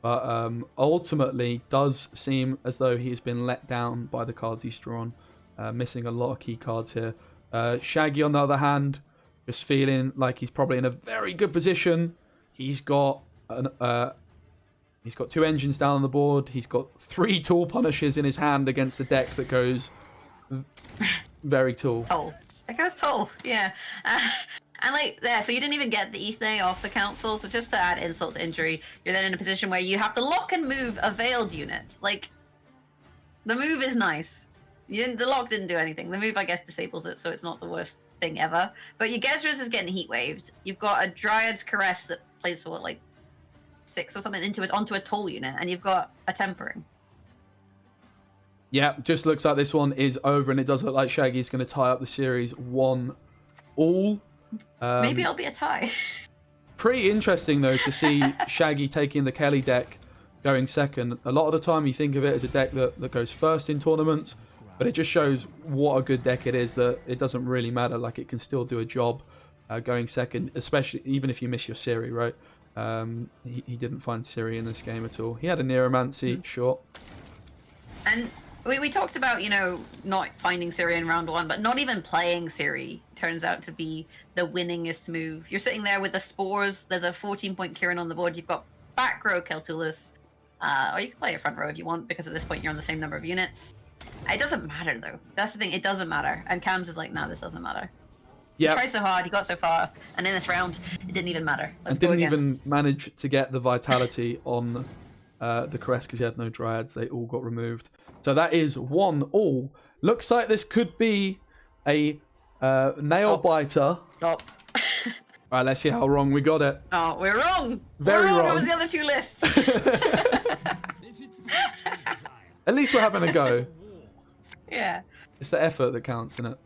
But ultimately, does seem as though he's been let down by the cards he's drawn. Missing a lot of key cards here. Shaggy, on the other hand, just feeling like he's probably in a very good position. He's got 2 engines down on the board. He's got 3 Tool Punishes in his hand against a deck that goes very Tool. Toll. It goes Toll, yeah. And like there, so you didn't even get the Ethne off the Council, so just to add insult to injury, you're then in a position where you have to lock and move a Veiled unit. Like, the move is nice. The lock didn't do anything. The move, I guess, disables it, so it's not the worst thing ever. But your Gezras is getting Heat Waved. You've got a Dryad's Caress that plays for, what, like 6 or something onto a Toll unit, and you've got a Tempering. Yeah, just looks like this one is over, and it does look like Shaggy's going to tie up the series 1-all. Maybe it'll be a tie. Pretty interesting, though, to see Shaggy taking the Kelly deck going second. A lot of the time you think of it as a deck that goes first in tournaments, but it just shows what a good deck it is, that it doesn't really matter. Like, it can still do a job going second, especially even if you miss your Siri, right? He didn't find Siri in this game at all. He had a Neuromancy, sure. And we talked about, you know, not finding Siri in round 1, but not even playing Siri turns out to be the winningest move. You're sitting there with the Spores. There's a 14-point Kieran on the board. You've got back row Keltulis. Or you can play a front row if you want, because at this point you're on the same number of units. It doesn't matter, though. That's the thing. It doesn't matter. And KAMS is like, nah, this doesn't matter. He tried so hard. He got so far. And in this round, it didn't even matter. And didn't even manage to get the Vitality on the Caress because he had no Dryads. They all got removed. So that is 1-all. Looks like this could be a nail biter. Stop. All right, let's see how wrong we got it. Oh, we're wrong. Very wrong. It was the other 2 lists. At least we're having a go. Yeah. It's the effort that counts, isn't it?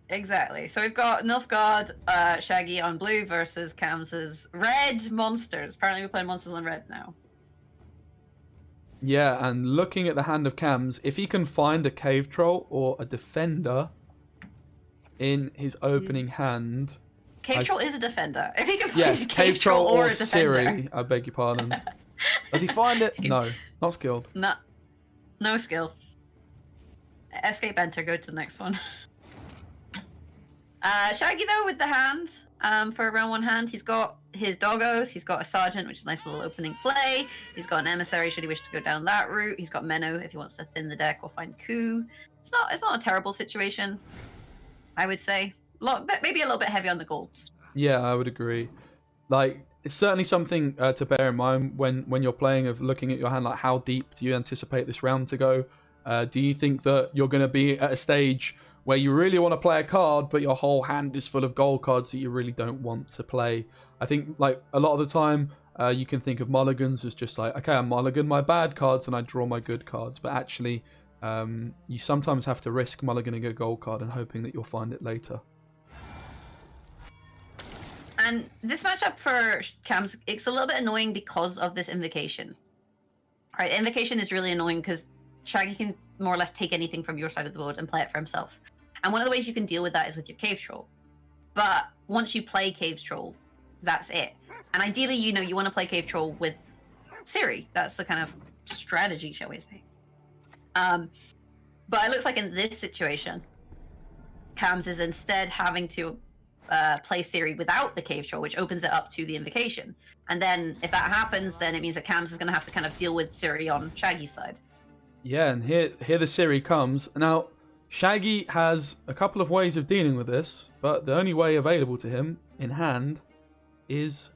Exactly. So we've got Nilfgaard, Shaggy on blue versus KAMS's red monsters. Apparently we're playing monsters on red now. Yeah, and looking at the hand of KAMS, if he can find a Cave Troll or a Defender in his opening hand... Cave Troll is a Defender. If he can find yes, a Cave Troll or a Defender. Siri, I beg your pardon. Does he find it? No, not skilled. No skill. Escape, enter, go to the next one. Shaggy, though, with the hand, for a round one hand. He's got his doggos, he's got a sergeant, which is a nice little opening play. He's got an emissary should he wish to go down that route. He's got Menno if he wants to thin the deck or find coup. It's not a terrible situation, I would say. Maybe a little bit heavy on the golds. Yeah, I would agree. Like, it's certainly something to bear in mind when you're playing, of looking at your hand, like how deep do you anticipate this round to go? Do you think that you're going to be at a stage where you really want to play a card, but your whole hand is full of gold cards that you really don't want to play? I think, like, a lot of the time, you can think of mulligans as just like, okay, I mulligan my bad cards and I draw my good cards. But actually, you sometimes have to risk mulliganing a gold card and hoping that you'll find it later. And this matchup for KAMS, it's a little bit annoying because of this invocation. Right, invocation is really annoying because Shaggy can more or less take anything from your side of the board and play it for himself. And one of the ways you can deal with that is with your Cave Troll. But once you play Cave Troll, that's it. And ideally, you want to play Cave Troll with Ciri. That's the kind of strategy, shall we say. But it looks like in this situation, KAMS is instead having to play Ciri without the Cave Troll, which opens it up to the invocation. And then if that happens, then it means that KAMS is going to have to kind of deal with Ciri on Shaggy's side. Yeah, and here the Ciri comes. Now, Shaggy has a couple of ways of dealing with this, but the only way available to him in hand is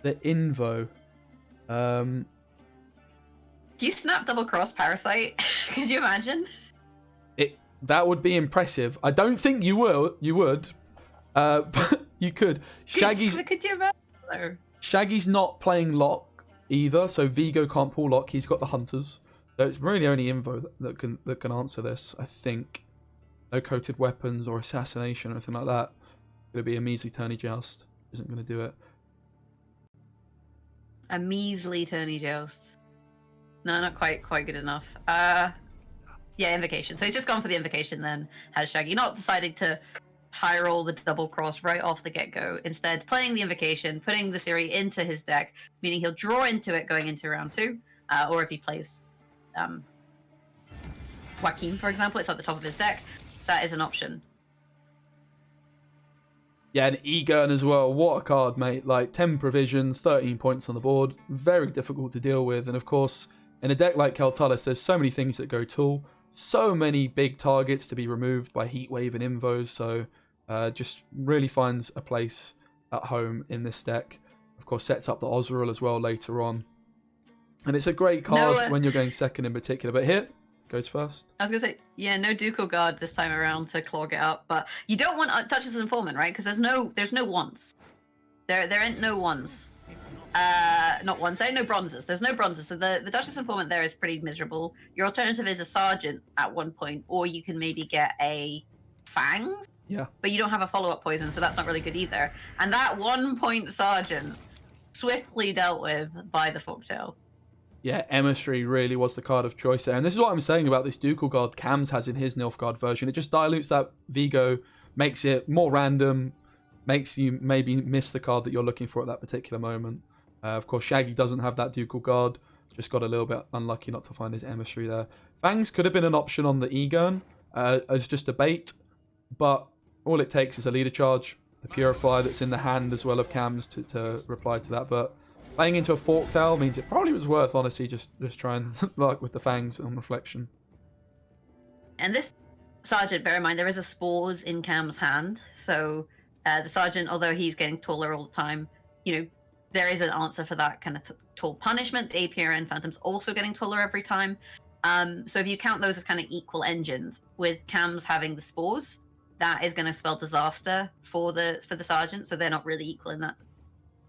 the Invo. Do you snap double cross Parasite? Could you imagine? That would be impressive. I don't think you would. But you could. Could you imagine? Shaggy's not playing Lock either, so Vigo can't pull Lock. He's got the Hunters. So it's really only Invo that can answer this, I think. No coated weapons or assassination or anything like that. It'll be a measly tourney joust. Isn't going to do it. A measly tourney joust. No, not quite good enough. Yeah, invocation. So he's just gone for the invocation then, has Shaggy. Not decided to high roll the double cross right off the get-go. Instead, playing the invocation, putting the Ciri into his deck, meaning he'll draw into it going into round 2. Or if he plays Joaquin, for example, it's at the top of his deck. That is an option. Yeah, and Egon as well. What a card, mate. Like, 10 provisions, 13 points on the board. Very difficult to deal with. And of course, in a deck like Keltalis, there's so many things that go tool. So many big targets to be removed by Heatwave and Invos. So just really finds a place at home in this deck. Of course, sets up the Osril as well later on. And it's a great card when you're going second in particular. But here, goes first. I was going to say, yeah, no Ducal Guard this time around to clog it up. But you don't want Duchess Informant, right? Because there's no ones. There ain't no ones. Not ones. There ain't no bronzes. There's no bronzes. So the Duchess Informant there is pretty miserable. Your alternative is a Sergeant at one point. Or you can maybe get a Fang. Yeah. But you don't have a follow-up poison, so that's not really good either. And that 1-point Sergeant swiftly dealt with by the Folktale. Yeah, Emissary really was the card of choice there. And this is what I'm saying about this Ducal Guard KAMS has in his Nilfgaard version. It just dilutes that Vigo, makes it more random, makes you maybe miss the card that you're looking for at that particular moment. Of course, Shaggy doesn't have that Ducal Guard. Just got a little bit unlucky not to find his Emissary there. Fangs could have been an option on the Egon as just a bait. But all it takes is a leader charge, the Purifier that's in the hand as well of KAMS to reply to that. But playing into a Forktail means it probably was worth, honestly, just trying luck with the Fangs on reflection. And this Sergeant, bear in mind, there is a Spores in KAM's hand. So the Sergeant, although he's getting taller all the time, there is an answer for that kind of tall punishment. The APRN Phantom's also getting taller every time. So if you count those as kind of equal engines, with KAMS having the Spores, that is going to spell disaster for the Sergeant. So they're not really equal in that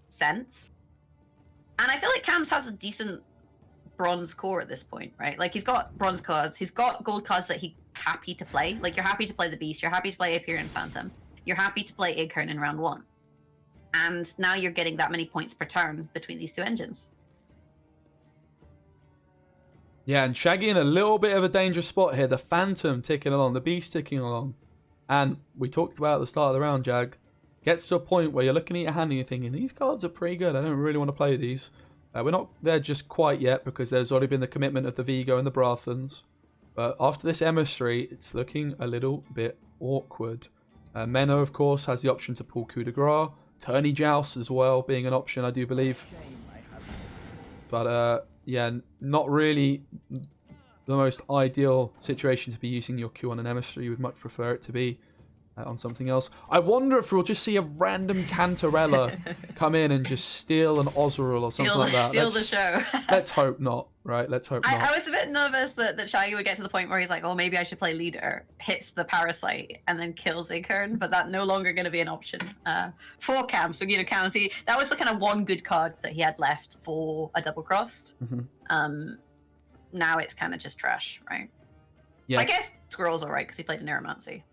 sense. And I feel like KAMS has a decent bronze core at this point, right? Like, he's got bronze cards. He's got gold cards that he's happy to play. Like, you're happy to play the Beast. You're happy to play Aperian Phantom. You're happy to play Ighern in round 1. And now you're getting that many points per turn between these two engines. Yeah, and Shaggy in a little bit of a dangerous spot here. The Phantom ticking along. The Beast ticking along. And we talked about at the start of the round, Jag. Gets to a point where you're looking at your hand and you're thinking, these cards are pretty good. I don't really want to play these. We're not there just quite yet because there's already been the commitment of the Vigo and the Brathans. But after this Emissary, it's looking a little bit awkward. Menno, of course, has the option to pull Coup de Grace. Tourney Joust as well being an option, I do believe. But yeah, not really the most ideal situation to be using your Q on an emissary. You would much prefer it to be on something else. I wonder if we'll just see a random Cantarella come in and just steal an Ozreal or something like that. Steal the show. Let's hope not, right? Let's hope not. I was a bit nervous that Shaggy would get to the point where he's like, oh, maybe I should play leader, hits the Parasite, and then kills Acorn, but that's no longer going to be an option for KAMS. So, you know, KAMS, that was the kind of one good card that he had left for a double-crossed. Now it's kind of just trash, right? Yeah. I guess Squirrel's all right because he played an Aeromancy.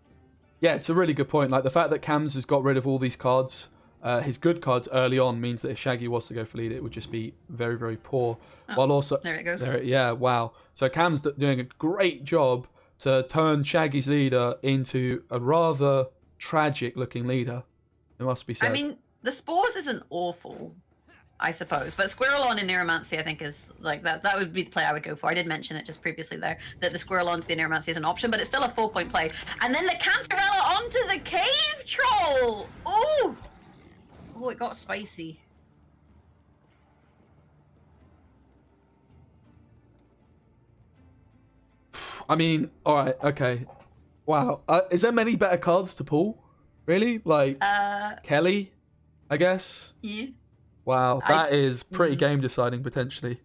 Yeah, it's a really good point. Like, the fact that KAMS has got rid of all these cards, his good cards early on, means that if Shaggy was to go for lead, it would just be very, very poor. While also... There it goes. Yeah, wow. So KAMS doing a great job to turn Shaggy's leader into a rather tragic-looking leader. It must be said. I mean, the Spores isn't awful, I suppose. But Squirrel on in Neuromancy, I think, is like that. That would be the play I would go for. I did mention it just previously there, that the Squirrel onto the Neuromancy is an option, but it's still a 4-point play. And then the Cantarella onto the Cave Troll! Ooh! Oh, it got spicy. I mean, alright, okay. Wow. Is there many better cards to pull? Really? Like, Kelly, I guess? Yeah. Wow, that is pretty game deciding potentially.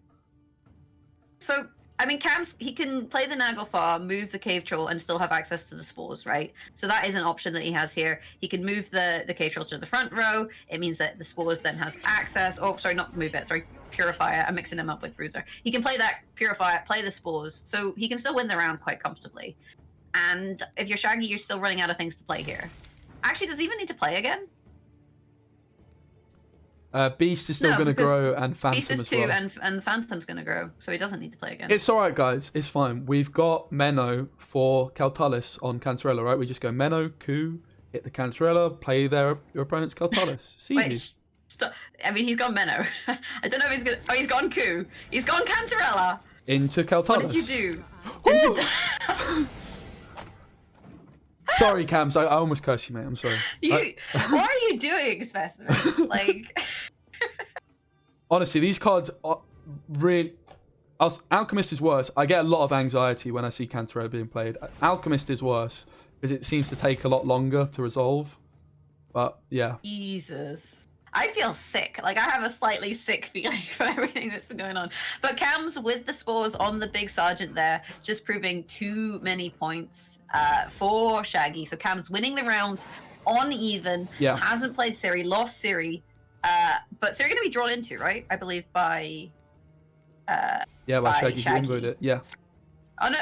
So, I mean, KAMS, he can play the Naglfar, move the Cave Troll, and still have access to the Spores, right? So that is an option that he has here. He can move the Cave Troll to the front row. It means that the Spores then has access. Oh, sorry, not move it. Sorry, Purifier. I'm mixing him up with Bruiser. He can play that Purifier, play the Spores, so he can still win the round quite comfortably. And if you're Shaggy, you're still running out of things to play here. Actually, does he even need to play again? Beast is still going to grow, and Phantom Beast is as 2, well. and Phantom's going to grow, so he doesn't need to play again. It's alright, guys. It's fine. We've got Menno for Caltalis on Cantarella, right? We just go Menno, Coup, hit the Cantarella, play your opponent's Caltalis. It's easy. Wait, stop. I mean, he's gone Menno. I don't know if he's going to... Oh, he's gone Coup. He's gone Cantarella. Into Caltalis. What did you do? Sorry, KAMS. I almost cursed you, mate. I'm sorry. What are you doing, Specimen? Like... Honestly, these cards are really... Alchemist is worse. I get a lot of anxiety when I see Cantarella being played. Alchemist is worse because it seems to take a lot longer to resolve. But, yeah. Jesus. I feel sick. Like, I have a slightly sick feeling for everything that's been going on. But KAMS with the Spores on the big Sergeant there, just proving too many points for Shaggy. So KAMS winning the round on even. Yeah. Hasn't played Siri, lost Siri. But Siri going to be drawn into, right? I believe by... by Shaggy. It. Yeah. Oh, no.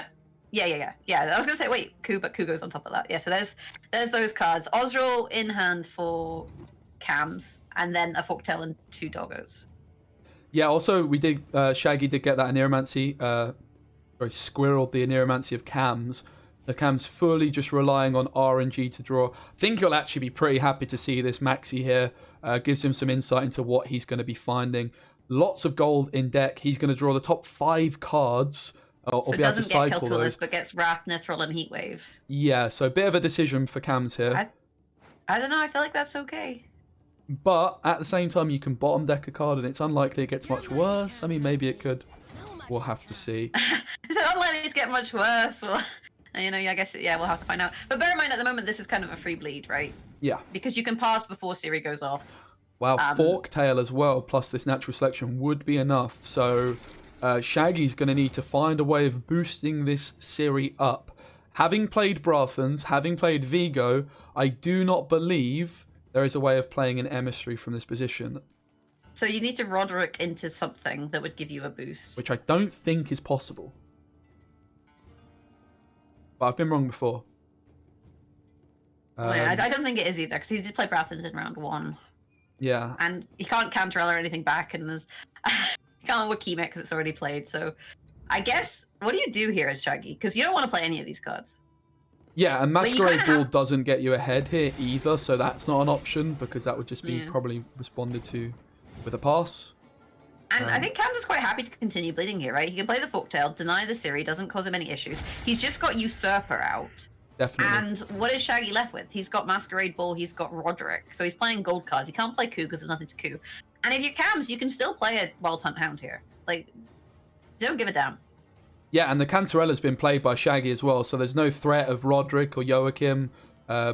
Yeah. I was going to say, wait, Coup, but Coup goes on top of that. Yeah, so there's those cards. Ozreal in hand for KAMS, and then a Forktail and 2 Doggos. Yeah, also, we did... Shaggy did get that Aneromancy. Squirreled the Aneromancy of KAMS. The KAMS fully just relying on RNG to draw. I think he'll actually be pretty happy to see this Maxi here. Gives him some insight into what he's going to be finding. Lots of gold in deck. He's going to draw the top 5 cards. Or so be able to cycle doesn't get those. Keltulis, but gets Wrath, Nithril, and Heatwave. Yeah, so a bit of a decision for KAMS here. I don't know. I feel like that's okay. But at the same time, you can bottom deck a card, and it's unlikely it gets much worse. I mean, maybe it could. We'll have to see. Is it unlikely to get much worse? Well, you know, I guess, yeah, we'll have to find out. But bear in mind, at the moment, this is kind of a free bleed, right? Yeah. Because you can pass before Siri goes off. Wow, Forktail as well, plus this natural selection would be enough. So Shaggy's going to need to find a way of boosting this Siri up. Having played Brathans, having played Vigo, I do not believe there is a way of playing an emissary from this position. So you need to Roderick into something that would give you a boost. Which I don't think is possible. But I've been wrong before. I don't think it is either, because he did play Brathans in round 1. Yeah. And he can't Cantarella or anything back, and there's... he can't Wakeme because it's already played, so... I guess, what do you do here as Shaggy? Because you don't want to play any of these cards. Yeah, and Masquerade Ball doesn't get you ahead here either, so that's not an option, because that would just be probably responded to with a pass. And I think KAMS is quite happy to continue bleeding here, right? He can play the Forktail, deny the Siri, doesn't cause him any issues. He's just got Usurper out. Definitely. And what is Shaggy left with? He's got Masquerade Ball, he's got Roderick, so he's playing gold cards. He can't play coup because there's nothing to coup. And if you're KAMS, you can still play a Wild Hunt Hound here. Like, don't give a damn. Yeah, and the Cantarella's been played by Shaggy as well, so there's no threat of Roderick or Joachim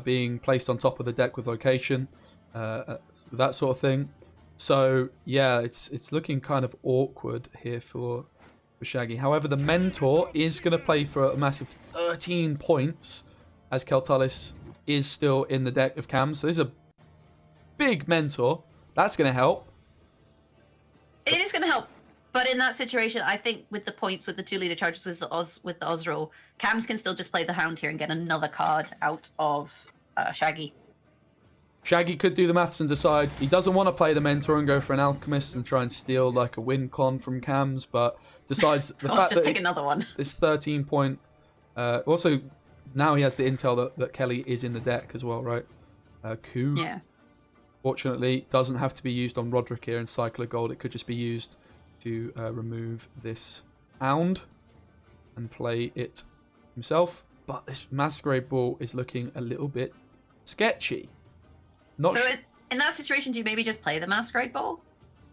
being placed on top of the deck with location, that sort of thing. So yeah, it's looking kind of awkward here for Shaggy. However, the Mentor is going to play for a massive 13 points, as Keltalis is still in the deck of KAMS. So this is a big Mentor. That's going to help. It is going to help. But in that situation, I think with the points, with the 2 leader charges with the Ozril, KAMS can still just play the Hound here and get another card out of Shaggy. Shaggy could do the maths and decide he doesn't want to play the Mentor and go for an Alchemist and try and steal like a win con from KAMS, but decides the fact just that take another one. This 13 point. Also, now he has the intel that Kelly is in the deck as well, right? Coup. Yeah. Fortunately, doesn't have to be used on Roderick here and Cycle of Gold. It could just be used to remove this Hound and play it himself. But this Masquerade Ball is looking a little bit sketchy. So in that situation, do you maybe just play the Masquerade Ball?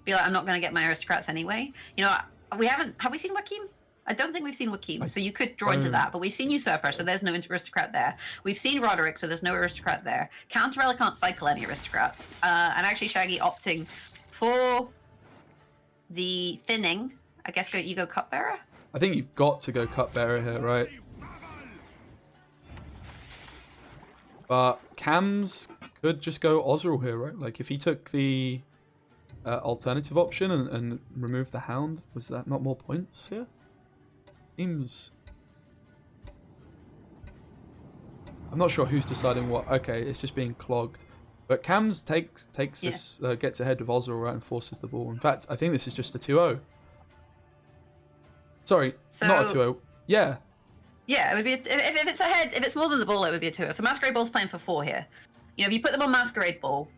Be like, I'm not going to get my aristocrats anyway. You know, have we seen Joachim? I don't think we've seen Joachim, so you could draw into that. But we've seen Usurper, so there's no aristocrat there. We've seen Roderick, so there's no aristocrat there. Cantarella can't cycle any aristocrats. And actually Shaggy opting for the thinning. I guess you go Cupbearer? I think you've got to go Cupbearer here, right? But KAMS could just go Ozril here, right? Like, if he took the alternative option and removed the Hound, was that not more points here? Seems... I'm not sure who's deciding what. Okay, it's just being clogged. But KAMS takes this, gets ahead of Ozril, right, and forces the ball. In fact, I think this is just a 2-0. Sorry, not a 2-0. Yeah. Yeah, it would be if it's ahead. If it's more than the ball, it would be a 2-0. So Masquerade Ball's playing for 4 here. You know, if you put them on Masquerade Ball,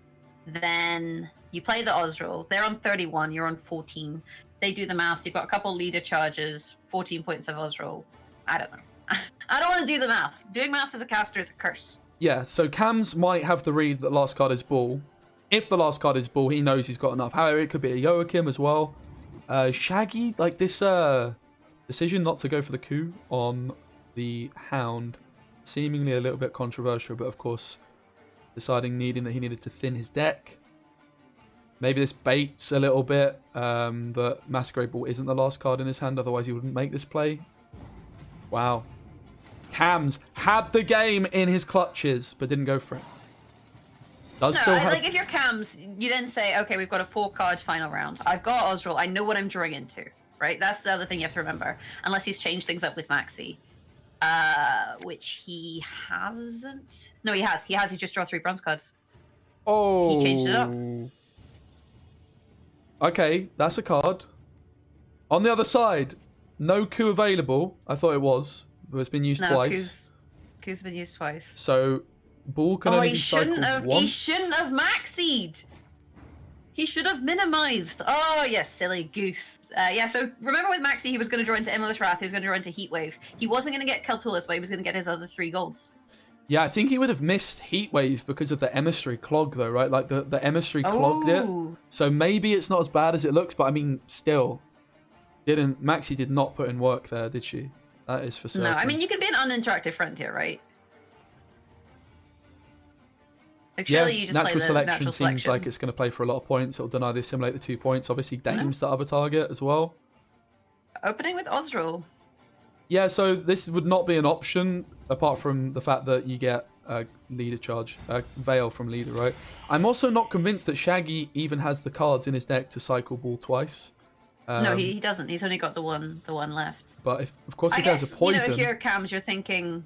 then you play the Ozril. They're on 31. You're on 14. They do the math. You've got a couple leader charges. 14 points of Ozril. I don't know. I don't want to do the math. Doing math as a caster is a curse. Yeah, so KAMS might have the read that last card is ball. If the last card is ball, he knows he's got enough. However, it could be a Joachim as well. Shaggy, like this decision not to go for the coup on the Hound, seemingly a little bit controversial, but of course, needing that he needed to thin his deck. Maybe this baits a little bit, but Masquerade Ball isn't the last card in his hand, otherwise he wouldn't make this play. Wow. KAMS had the game in his clutches, but didn't go for it. Like if you're KAMS, you then say, okay, we've got a 4-card final round. I've got Ozril. I know what I'm drawing into, right? That's the other thing you have to remember. Unless he's changed things up with Maxi. Which he hasn't. No, he has. He just draw 3 bronze cards. Oh. He changed it up. Okay, that's a card. On the other side, no coup available. I thought it was. But it's been used twice. Coup's been used twice. So, ball can only be cycled once. He shouldn't have maxied. He should have minimized. Oh, yes, silly goose. Yeah, so remember with Maxi, he was going to draw into Endless Wrath, he was going to draw into Heatwave. He wasn't going to get Keltullus, but he was going to get his other 3 golds. Yeah, I think he would have missed Heatwave because of the Emissary clog, though, right? Like, the Emissary clogged it. So maybe it's not as bad as it looks, but I mean, still. Maxi did not put in work there, did she? That is for certain. No, I mean, you can be an uninteractive friend here, right? Like, surely you just natural play selection natural seems selection. like it's going to play for a lot of points. It'll deny the assimilate the 2 points. Obviously, Dame's the other target as well. Opening with Ozril. Yeah, so this would not be an option apart from the fact that you get a leader charge, Veil from leader, right? I'm also not convinced that Shaggy even has the cards in his deck to cycle ball twice. No, he doesn't. He's only got the one left. But if he has a poison, you know, if you're KAMS, you're thinking,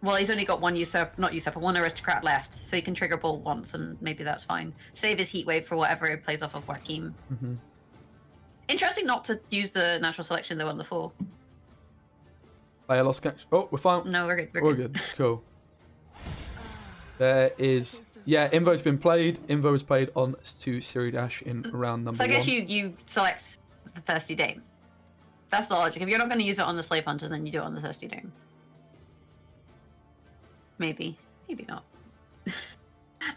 well, he's only got one one aristocrat left, so he can trigger ball once, and maybe that's fine. Save his Heatwave for whatever he plays off of Joachim. Mm-hmm. Interesting not to use the natural selection though on the 4. Player lost catch. Oh, we're fine. No, we're good. We're good. Cool. There is... Yeah, Invo's been played. Invo was played on to Siri Dash in round number 1. So I guess you select the Thirsty Dame. That's the logic. If you're not going to use it on the Slave Hunter, then you do it on the Thirsty Dame. Maybe not.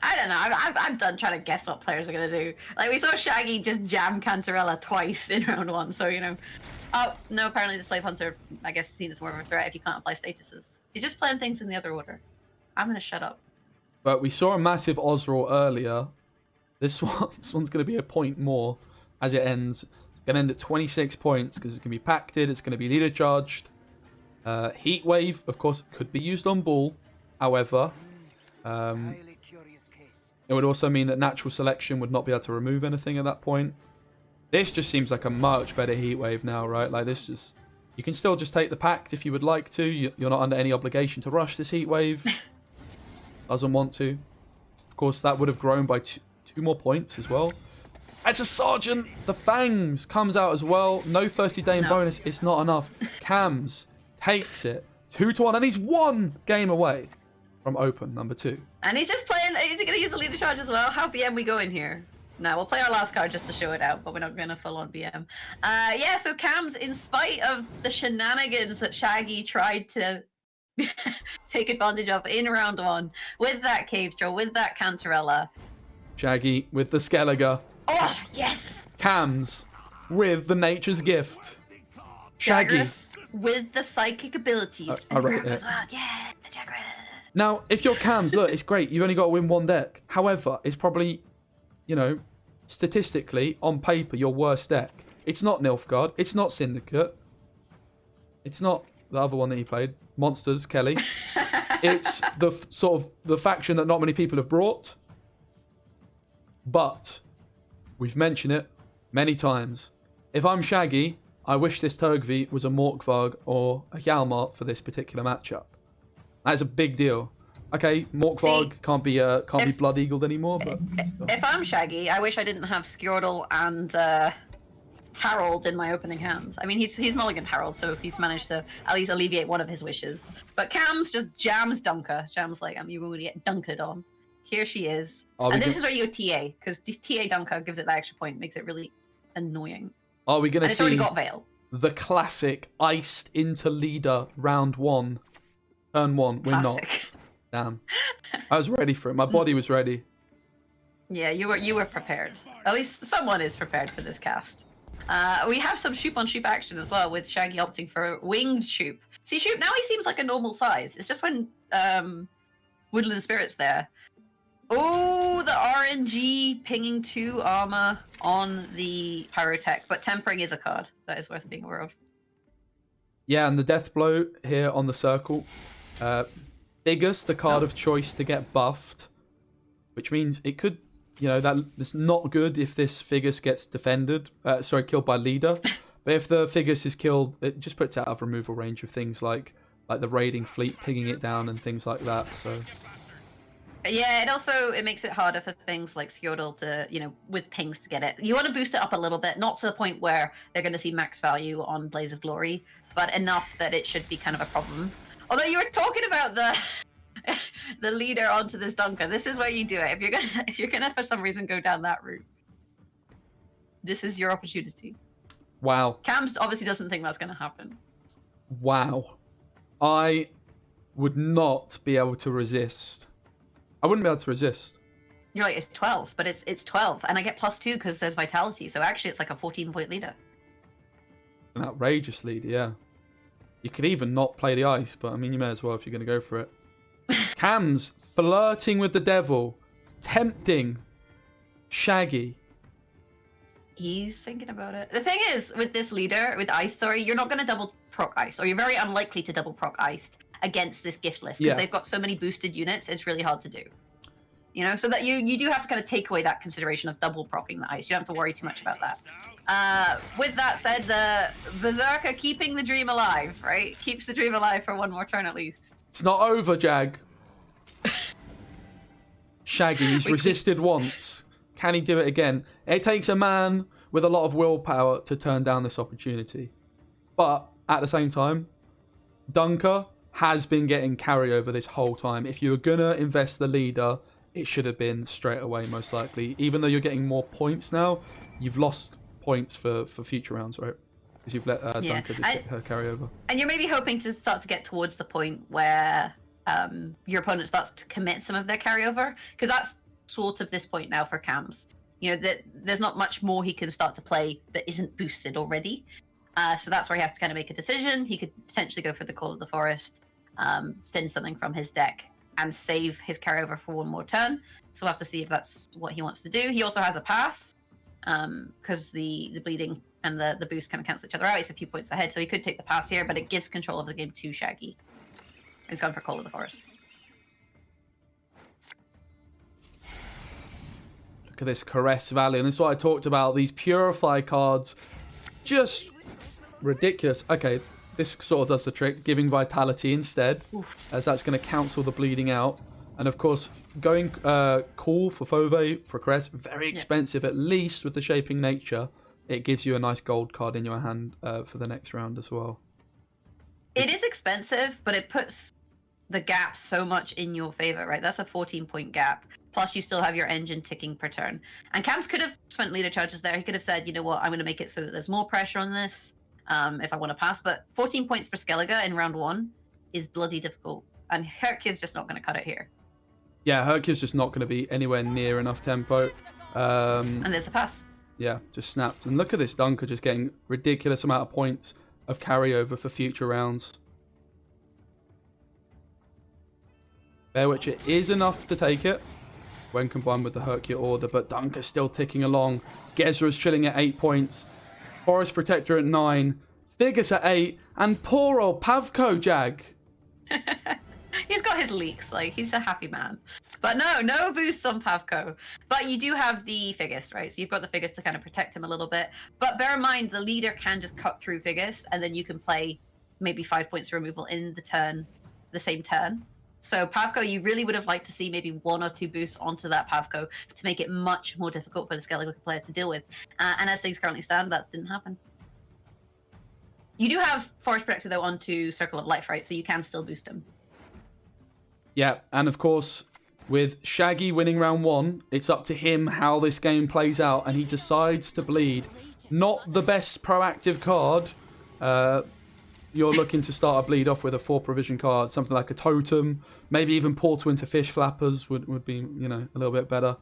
I don't know. I'm done trying to guess what players are gonna do. Like we saw Shaggy just jam Cantarella twice in round 1, so you know. Oh no! Apparently the Slave Hunter, I guess, seen as more of a threat if you can't apply statuses. He's just playing things in the other order. I'm gonna shut up. But we saw a massive Osraw earlier. This one's going to be a point more as it ends. It's going to end at 26 points because it's going to be pacted. It's going to be leader charged. Heat Wave, of course, could be used on ball. However, it would also mean that natural selection would not be able to remove anything at that point. This just seems like a much better Heat Wave now, right? Like this just... You can still just take the pact if you would like to. You're not under any obligation to rush this Heat Wave. Doesn't want to. Of course, that would have grown by two more points as well. As a Sergeant, the Fangs comes out as well. No Thirsty Dame bonus. It's not enough. KAMS takes it 2-1, and he's 1 game away from Open number 2. And he's just playing. Is he going to use the leader charge as well? How BM we going here? No, we'll play our last card just to show it out, but we're not going to full on BM. Yeah, so KAMS, in spite of the shenanigans that Shaggy tried to take advantage of in round 1, with that Cave Troll, with that Cantarella. Shaggy with the Skelliger. Oh, yes! KAMS with the Nature's Gift. Shaggy. Jagras with the psychic abilities. I rate it. As well. Yeah, the Jagras. Now, if you're KAMS, look, it's great. You've only got to win 1 deck. However, it's probably... You know, statistically, on paper, your worst deck. It's not Nilfgaard. It's not Syndicate. It's not the other one that he played, Monsters, Kelly. It's the sort of the faction that not many people have brought. But we've mentioned it many times. If I'm Shaggy, I wish this Turgvi was a Morkvarg or a Hjalmar for this particular matchup. That is a big deal. Okay, Morkvarg can't be Blood Eagled anymore. But if I'm Shaggy, I wish I didn't have Skjordal and Harold in my opening hands. I mean, he's mulliganed Harold, so he's managed to at least alleviate one of his wishes. But KAMS just jams Dunker. Jams like, you're going to get dunkered on. Here she is. And this is where you go TA, because TA Dunker gives it that extra point, makes it really annoying. Are we going to see already got Veil. The classic iced into leader round 1? Turn 1, we're not. Damn. I was ready for it. My body was ready. Yeah, you were prepared. At least someone is prepared for this cast. We have some Shoop on Shoop action as well, with Shaggy opting for Winged Shoop. See, Shoop, now he seems like a normal size. It's just when Woodland Spirit's there. Oh, the RNG pinging 2 armor on the Pyrotech, but Tempering is a card. That is worth being aware of. Yeah, and the Death Blow here on the circle. Biggest, the card of choice to get buffed, which means it could, you know, that it's not good if this Figus gets defended, killed by leader. But if the Figus is killed, it just puts out of removal range of things like the raiding fleet, pinging it down and things like that. So yeah, it makes it harder for things like Skjordal to, you know, with pings to get it. You want to boost it up a little bit, not to the point where they're going to see max value on Blaze of Glory, but enough that it should be kind of a problem. Although you were talking about the leader onto this Dunker, this is where you do it. If you're gonna for some reason go down that route, this is your opportunity. Wow. KAMS obviously doesn't think that's gonna happen. Wow. I would not be able to resist. I wouldn't be able to resist. You're like, it's 12, but it's 12, and I get +2 because there's vitality. So actually, it's like a 14-point leader. An outrageous leader, yeah. You could even not play the ice, but I mean, you may as well if you're going to go for it. KAMS flirting with the devil, tempting Shaggy. He's thinking about it. The thing is, with this leader, with ice, you're not going to double proc ice, or you're very unlikely to double proc iced against this gift list, because they've got so many boosted units, it's really hard to do. You know, so that you do have to kind of take away that consideration of double proccing the ice. You don't have to worry too much about that. With that said, the Berserker keeping the dream alive, right? Keeps the dream alive for 1 more turn at least. It's not over, Jag. Shaggy, he's resisted once. Can he do it again? It takes a man with a lot of willpower to turn down this opportunity. But at the same time, Dunker has been getting carryover this whole time. If you were going to invest the leader, it should have been straight away, most likely. Even though you're getting more points now, you've lost points for future rounds, right? Because you've let Dunker just get her carryover. And you're maybe hoping to start to get towards the point where your opponent starts to commit some of their carryover, because that's sort of this point now for KAMS. You know, that there's not much more he can start to play that isn't boosted already. So that's where he has to kind of make a decision. He could potentially go for the Call of the Forest, thin something from his deck, and save his carryover for one more turn. So we'll have to see if that's what he wants to do. He also has a pass, because the bleeding and the boost kind of cancel each other out. He's a few points ahead, so he could take the pass here, but it gives control of the game to Shaggy. He's gone for Call of the Forest. Look at this Caress Valley, and this is what I talked about. These Purify cards, just ridiculous. Okay, this sort of does the trick, giving Vitality instead, as that's going to cancel the bleeding out. And of course, going Cool for Fauve, for Caress, very expensive, at least with the Shaping Nature. It gives you a nice gold card in your hand for the next round as well. It is expensive, but it puts the gap so much in your favor, right? That's a 14-point gap. Plus, you still have your engine ticking per turn. And KAMS could have spent leader charges there. He could have said, you know what, I'm going to make it so that there's more pressure on this if I want to pass. But 14 points for Skellige in round 1 is bloody difficult. And Herc is just not going to cut it here. Yeah, Herc is just not going to be anywhere near enough tempo. And there's a pass. Yeah, just snapped. And look at this Dunker just getting ridiculous amount of points of carryover for future rounds. Bear Witcher is enough to take it when combined with the Hercule Order, but Dunker's still ticking along. Gezra's chilling at 8 points. Forest Protector at 9. Figus at 8. And poor old Pavko, Jag. He's got his leaks, like, he's a happy man. But no boosts on Pavko. But you do have the Figus, right? So you've got the Figus to kind of protect him a little bit. But bear in mind, the leader can just cut through Figus, and then you can play maybe 5 points of removal in the same turn. So Pavko, you really would have liked to see maybe 1 or 2 boosts onto that Pavko to make it much more difficult for the Skellige player to deal with. And as things currently stand, that didn't happen. You do have Forest Protector, though, onto Circle of Life, right? So you can still boost him. Yeah, and of course, with Shaggy winning round 1, it's up to him how this game plays out, and he decides to bleed. Not the best proactive card. You're looking to start a bleed off with a 4 provision card, something like a Totem, maybe even Portal into Fish Flappers would be, you know, a little bit better.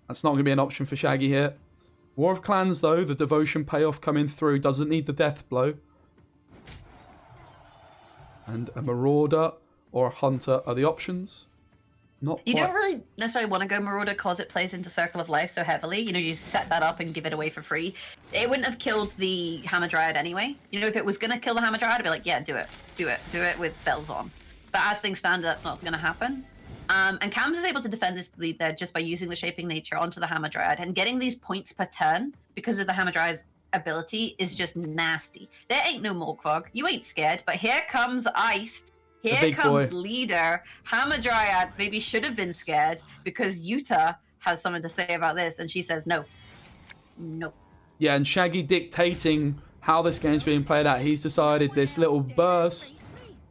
That's not going to be an option for Shaggy here. War of Clans, though, the Devotion payoff coming through, doesn't need the Death Blow. And a Marauder or a Hunter are the options. You don't really necessarily want to go Marauder because it plays into Circle of Life so heavily. You know, you set that up and give it away for free. It wouldn't have killed the Hamadryad anyway. You know, if it was going to kill the Hamadryad, I'd be like, yeah, do it with bells on. But as things stand, that's not going to happen. And KAMS is able to defend this bleed there just by using the Shaping Nature onto the Hamadryad, and getting these points per turn because of the Hamadryad's ability is just nasty. There ain't no Morgvog. You ain't scared, but here comes Iced. Here comes leader. Hamadryad maybe should have been scared because Yuta has something to say about this, and she says no. No. Yeah, and Shaggy dictating how this game's being played out. He's decided this little burst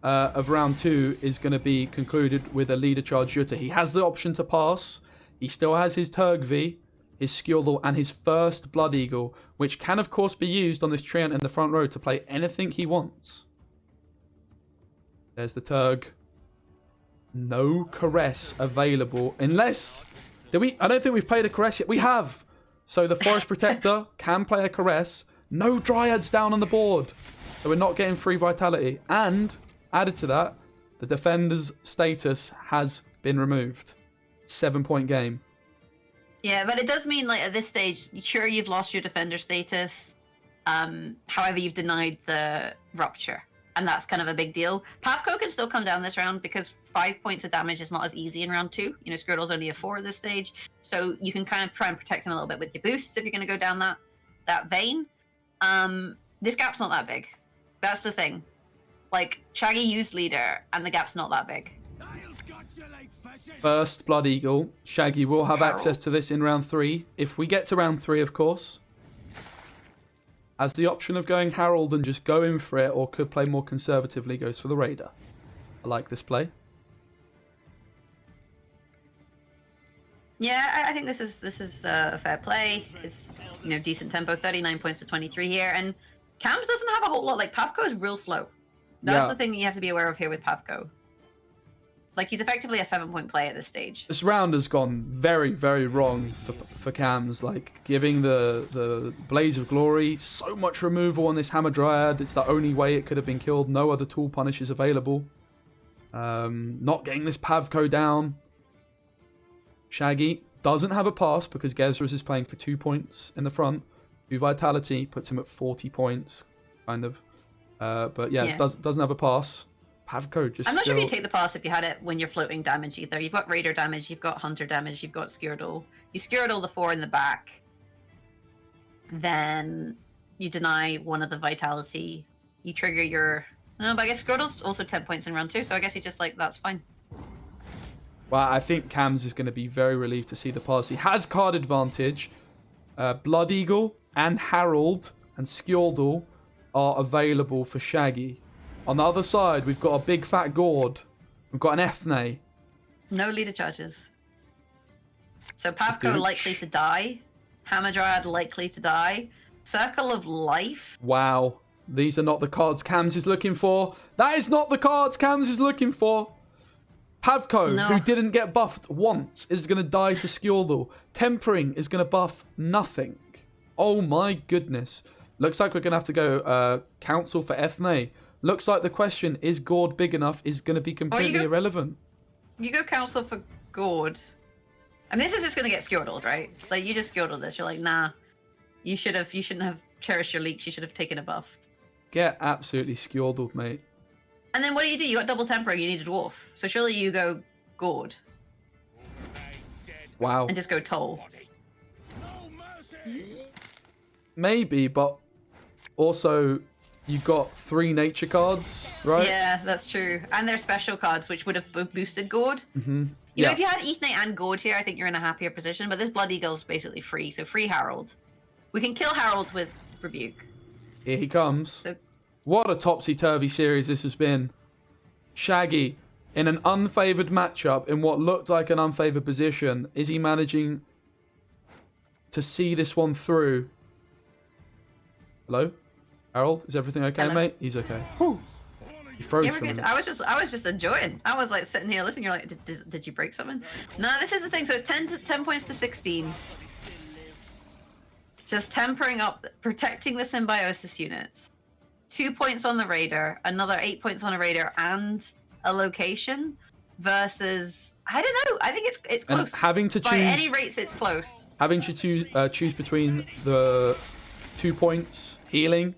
of round 2 is going to be concluded with a leader charge Yuta. He has the option to pass. He still has his Turgvi, his Skjolder, and his first Blood Eagle, which can, of course, be used on this Treant in the front row to play anything he wants. There's the Turg. No Caress available. Unless... I don't think we've played a Caress yet. We have. So the Forest Protector can play a Caress. No Dryads down on the board. So we're not getting free Vitality. And, added to that, the Defender's status has been removed. 7-point game. Yeah, but it does mean, like, at this stage, sure, you've lost your Defender status. However, you've denied the Rupture. And that's kind of a big deal. Pavko can still come down this round because 5 points of damage is not as easy in round 2. You know, Squirtle's only a 4 at this stage. So you can kind of try and protect him a little bit with your boosts if you're going to go down that vein. This gap's not that big. That's the thing. Like, Shaggy used leader, and the gap's not that big. First Blood Eagle. Shaggy will have access to this in round 3. If we get to round 3, of course. As the option of going Herald and just going for it, or could play more conservatively, goes for the Raider. I like this play. Yeah, I think this is a fair play. It's, you know, decent tempo, 39 points to 23 here, and KAMS doesn't have a whole lot. Like, Pavko is real slow. That's the thing that you have to be aware of here with Pavko. Like, he's effectively a 7-point play at this stage. This round has gone very, very wrong for KAMS. Like, giving the Blaze of Glory so much removal on this Hammer Dryad. It's the only way it could have been killed. No other tool punish is available. Not getting this Pavko down. Shaggy doesn't have a pass because Gezras is playing for 2 points in the front. 2 Vitality puts him at 40 points, kind of. But yeah, doesn't have a pass. Pavko just I'm not sure if you take the pass if you had it when you're floating damage either. You've got Raider damage, you've got Hunter damage, you've got Skeardle. You Skeardle the 4 in the back. Then you deny one of the Vitality. You trigger your... No, but I guess Skeardle's also 10 points in round 2, so I guess you just like, that's fine. Well, I think KAMS is going to be very relieved to see the pass. He has card advantage. Blood Eagle and Harold and Skjordal are available for Shaggy. On the other side, we've got a big fat Gord. We've got an Ethne. No leader charges. So Pavko likely to die. Hamadryad likely to die. Circle of Life. Wow. These are not the cards KAMS is looking for. That is not the cards KAMS is looking for. Pavko, who didn't get buffed once, is going to die to Skjordal. Tempering is going to buff nothing. Oh my goodness. Looks like we're going to have to go Council for Ethne. Looks like the question, is Gord big enough, is going to be completely irrelevant. You go Council for Gord. I mean, this is just going to get Skjordled, right? Like, you just Skjordled this. You're like, nah. You shouldn't have cherished your leaks. You should have taken a buff. Get absolutely Skjordled, mate. And then what do? You got double tempering, you need a dwarf. So surely you go Gord. Wow. And just go Toll. Maybe, but also you got 3 nature cards, right? Yeah, that's true. And they're special cards, which would have boosted Gord. Mm-hmm. You know, if you had Ethne and Gord here, I think you're in a happier position. But this Blood Eagle's basically free, so free Harold. We can kill Harold with Rebuke. Here he comes. So, what a topsy-turvy series this has been. Shaggy, in an unfavoured matchup, in what looked like an unfavoured position, is he managing to see this one through? Hello? Harold, is everything okay, mate? He's okay. Whew. He froze for a minute. I was just enjoying. I was like sitting here listening. You're like, did you break something? No, this is the thing. So it's 10 points to 16. Just tempering up, protecting the symbiosis units. 2 points on the Raider, another 8 points on a Raider, and a location. Versus, I don't know. I think it's close. And having to choose, by any rates, it's close. Having to choose between the 2 points healing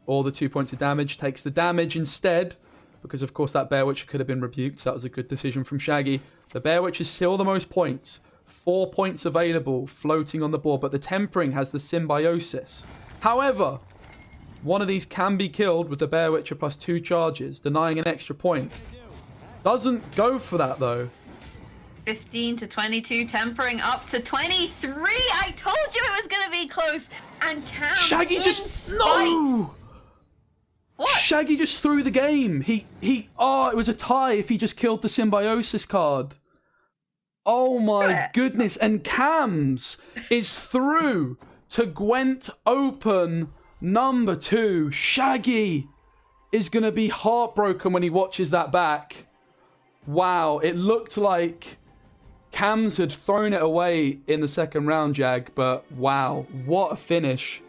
or the 2 points of damage, takes the damage instead, because of course that Bear Witch could have been rebuked, so that was a good decision from Shaggy. The Bear Witch is still the most points, 4 points available floating on the board, but the Tempering has the Symbiosis. However, one of these can be killed with the Bear Witcher plus 2 charges, denying an extra point. Doesn't go for that though. 15 to 22, tempering up to 23. I told you it was going to be close. And KAMS Shaggy just no. What? Shaggy just threw the game. It was a tie if he just killed the Symbiosis card. Oh my goodness. And KAMS is through to Gwent Open number 2. Shaggy is going to be heartbroken when he watches that back. Wow, it looked like KAMS had thrown it away in the second round, Jag, but wow, what a finish.